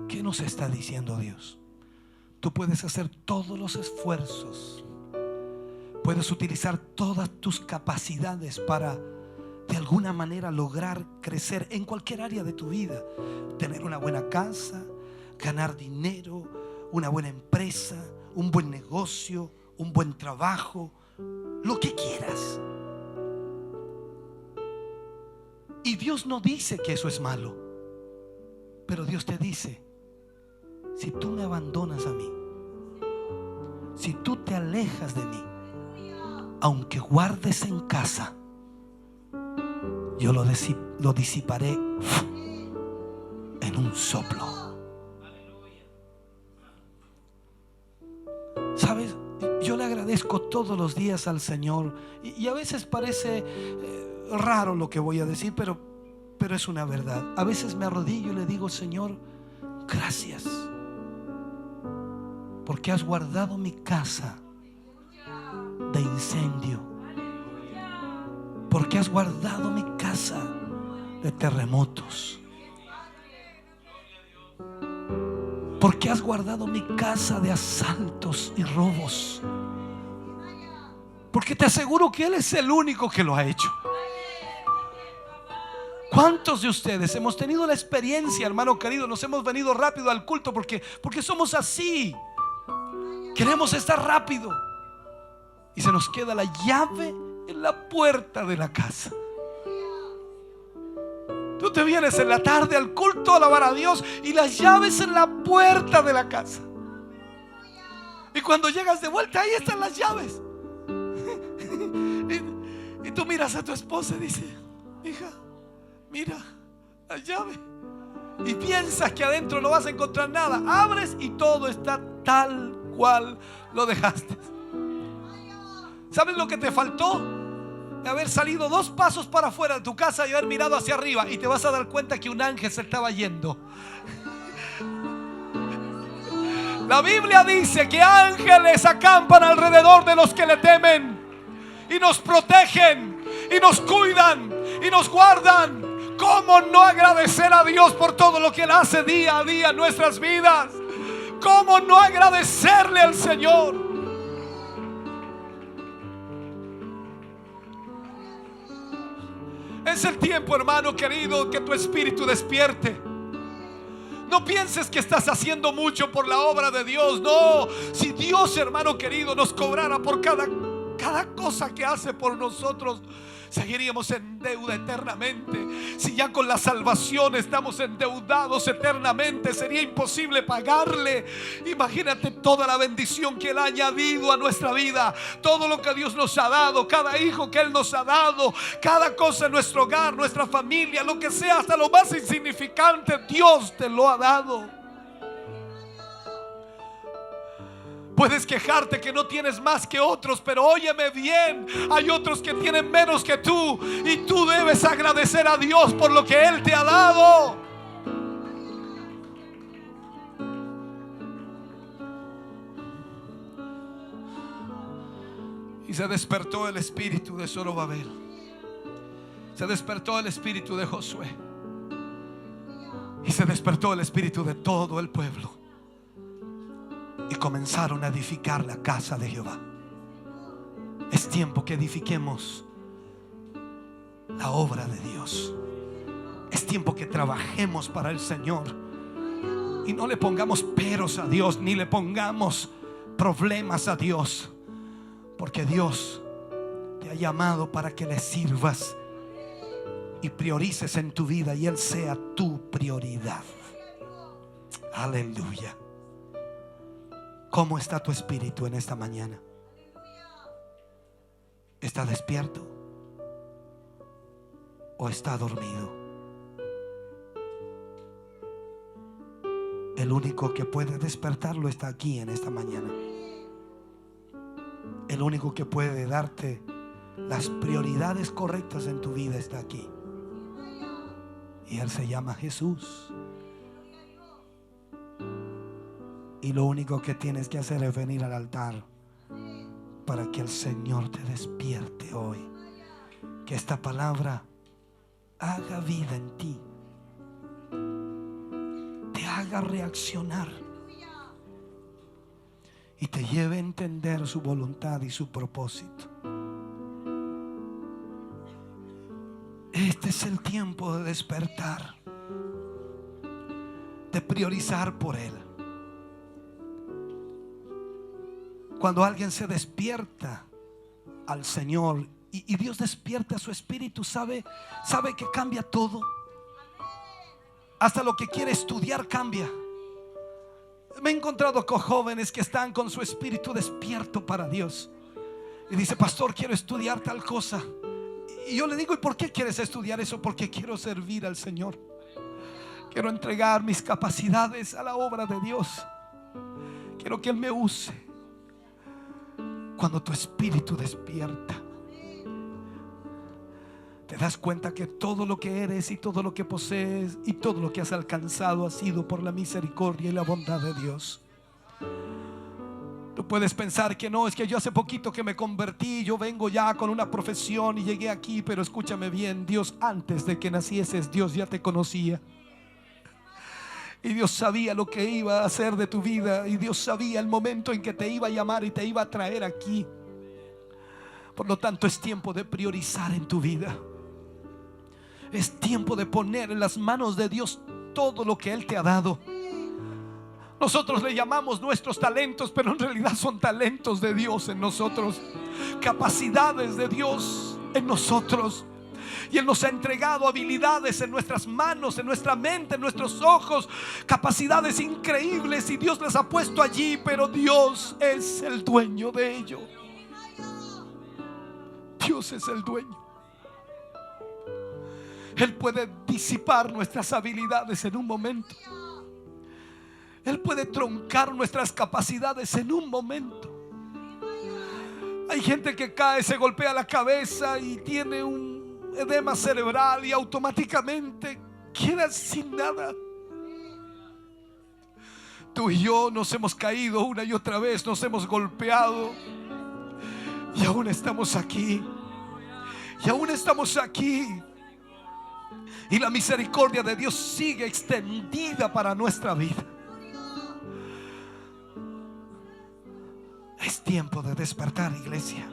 ¿Qué nos está diciendo Dios? Tú puedes hacer todos los esfuerzos, puedes utilizar todas tus capacidades para de alguna manera lograr crecer en cualquier área de tu vida. Tener una buena casa, ganar dinero, una buena empresa, un buen negocio, un buen trabajo, lo que quieras. Y Dios no dice que eso es malo. Pero Dios te dice: si tú me abandonas a mí, si tú te alejas de mí, aunque guardes en casa, yo lo disiparé en un soplo. ¿Sabes? Yo le agradezco todos los días al Señor, y a veces parece raro lo que voy a decir, pero es una verdad. A veces me arrodillo y le digo: Señor, gracias, porque has guardado mi casa de incendio, porque has guardado mi casa de terremotos, porque has guardado mi casa de asaltos y robos, porque te aseguro que Él es el único que lo ha hecho. ¿Cuántos de ustedes hemos tenido la experiencia, hermano querido? Nos hemos venido rápido al culto porque somos así. Queremos estar rápido y se nos queda la llave en la puerta de la casa. Tú te vienes en la tarde al culto a alabar a Dios y las llaves en la puerta de la casa. Y cuando llegas de vuelta, ahí están las llaves. Y tú miras a tu esposa y dices: hija, mira la llave. Y piensas que adentro no vas a encontrar nada. Abres y todo está tal cual lo dejaste. ¿Sabes lo que te faltó? De haber salido 2 pasos para afuera de tu casa y haber mirado hacia arriba, y te vas a dar cuenta que un ángel se estaba yendo. La Biblia dice que ángeles acampan alrededor de los que le temen y nos protegen y nos cuidan y nos guardan. ¿Cómo no agradecer a Dios por todo lo que Él hace día a día en nuestras vidas? ¿Cómo no agradecerle al Señor? Es el tiempo, hermano querido, que tu espíritu despierte. No pienses que estás haciendo mucho por la obra de Dios. No, si Dios, hermano querido, nos cobrara por cada cosa que hace por nosotros, seguiríamos en deuda eternamente. Si ya con la salvación estamos endeudados eternamente, sería imposible pagarle. Imagínate toda la bendición que Él ha añadido a nuestra vida, todo lo que Dios nos ha dado, cada hijo que Él nos ha dado, cada cosa en nuestro hogar, nuestra familia, lo que sea, hasta lo más insignificante, Dios te lo ha dado. Puedes quejarte que no tienes más que otros, pero óyeme bien, hay otros que tienen menos que tú, y tú debes agradecer a Dios por lo que Él te ha dado. Y se despertó el espíritu de Zorobabel, se despertó el espíritu de Josué, y se despertó el espíritu de todo el pueblo. Y comenzaron a edificar la casa de Jehová. Es tiempo que edifiquemos la obra de Dios. Es tiempo que trabajemos para el Señor y no le pongamos peros a Dios, ni le pongamos problemas a Dios, porque Dios te ha llamado para que le sirvas y priorices en tu vida y Él sea tu prioridad. Aleluya. ¿Cómo está tu espíritu en esta mañana? ¿Está despierto o está dormido? El único que puede despertarlo está aquí en esta mañana. El único que puede darte las prioridades correctas en tu vida está aquí. Y Él se llama Jesús. Y lo único que tienes que hacer es venir al altar para que el Señor te despierte hoy. Que esta palabra haga vida en ti, te haga reaccionar y te lleve a entender su voluntad y su propósito. Este es el tiempo de despertar, de priorizar por Él. Cuando alguien se despierta al Señor y Dios despierta a su espíritu, sabe que cambia todo. Hasta lo que quiere estudiar cambia. Me he encontrado con jóvenes que están con su espíritu despierto para Dios y dice: pastor, quiero estudiar tal cosa. Y yo le digo: ¿y por qué quieres estudiar eso? Porque quiero servir al Señor. Quiero entregar mis capacidades a la obra de Dios. Quiero que Él me use. Cuando tu espíritu despierta, te das cuenta que todo lo que eres y todo lo que posees y todo lo que has alcanzado ha sido por la misericordia y la bondad de Dios. Tú puedes pensar que no, es que yo hace poquito que me convertí, yo vengo ya con una profesión y llegué aquí. Pero escúchame bien, Dios, antes de que nacieses, Dios ya te conocía. Y Dios sabía lo que iba a hacer de tu vida. Y Dios sabía el momento en que te iba a llamar y te iba a traer aquí. Por lo tanto, es tiempo de priorizar en tu vida. Es tiempo de poner en las manos de Dios todo lo que Él te ha dado. Nosotros le llamamos nuestros talentos, pero en realidad son talentos de Dios en nosotros, capacidades de Dios en nosotros. Y Él nos ha entregado habilidades en nuestras manos, en nuestra mente, en nuestros ojos, capacidades increíbles, y Dios las ha puesto allí, pero Dios es el dueño de ello. Dios es el dueño. Él puede disipar nuestras habilidades en un momento. Él puede truncar nuestras capacidades en un momento. Hay gente que cae, se golpea la cabeza y tiene un edema cerebral y automáticamente queda sin nada. Tú y yo nos hemos caído una y otra vez, nos hemos golpeado y aún estamos aquí. Y aún estamos aquí. Y la misericordia de Dios sigue extendida para nuestra vida. Es tiempo de despertar, iglesia.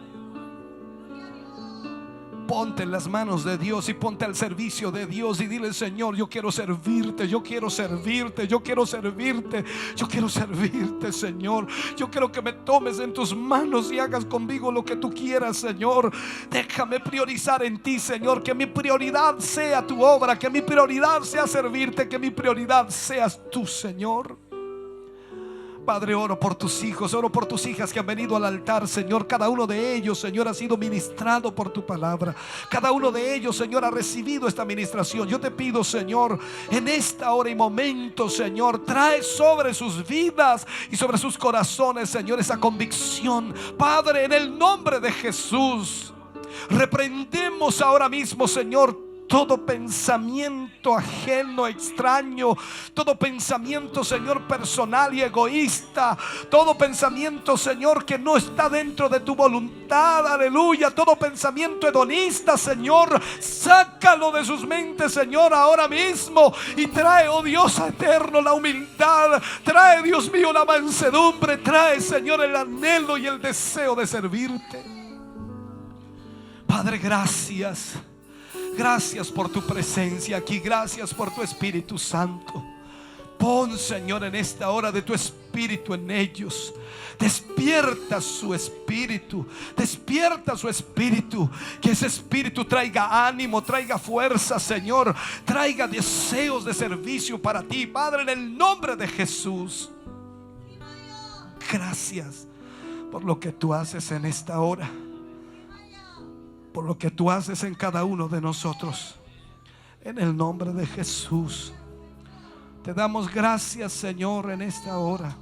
Ponte en las manos de Dios y ponte al servicio de Dios y dile: Señor, yo quiero servirte, yo quiero servirte, yo quiero servirte, yo quiero servirte, Señor. Yo quiero que me tomes en tus manos y hagas conmigo lo que tú quieras, Señor. Déjame priorizar en ti, Señor. Que mi prioridad sea tu obra, que mi prioridad sea servirte, que mi prioridad seas tú, Señor. Padre, oro por tus hijos, oro por tus hijas que han venido al altar, Señor. Cada uno de ellos, Señor, ha sido ministrado por tu palabra. Cada uno de ellos, Señor, ha recibido esta ministración. Yo te pido, Señor, en esta hora y momento, Señor, trae sobre sus vidas y sobre sus corazones, Señor, esa convicción. Padre, en el nombre de Jesús, reprendemos ahora mismo, Señor, todo pensamiento ajeno, extraño, todo pensamiento, Señor, personal y egoísta, todo pensamiento, Señor, que no está dentro de tu voluntad, aleluya, todo pensamiento hedonista, Señor, sácalo de sus mentes, Señor, ahora mismo, y trae, oh Dios eterno, la humildad, trae, Dios mío, la mansedumbre, trae, Señor, el anhelo y el deseo de servirte. Padre, gracias. Gracias por tu presencia aquí. Gracias por tu Espíritu Santo. Pon, Señor, en esta hora de tu Espíritu en ellos. Despierta su espíritu. Despierta su espíritu. Que ese espíritu traiga ánimo, traiga fuerza, Señor. Traiga deseos de servicio para ti, Padre, en el nombre de Jesús. Gracias por lo que tú haces en esta hora, por lo que tú haces en cada uno de nosotros. En el nombre de Jesús te damos gracias, Señor, en esta hora.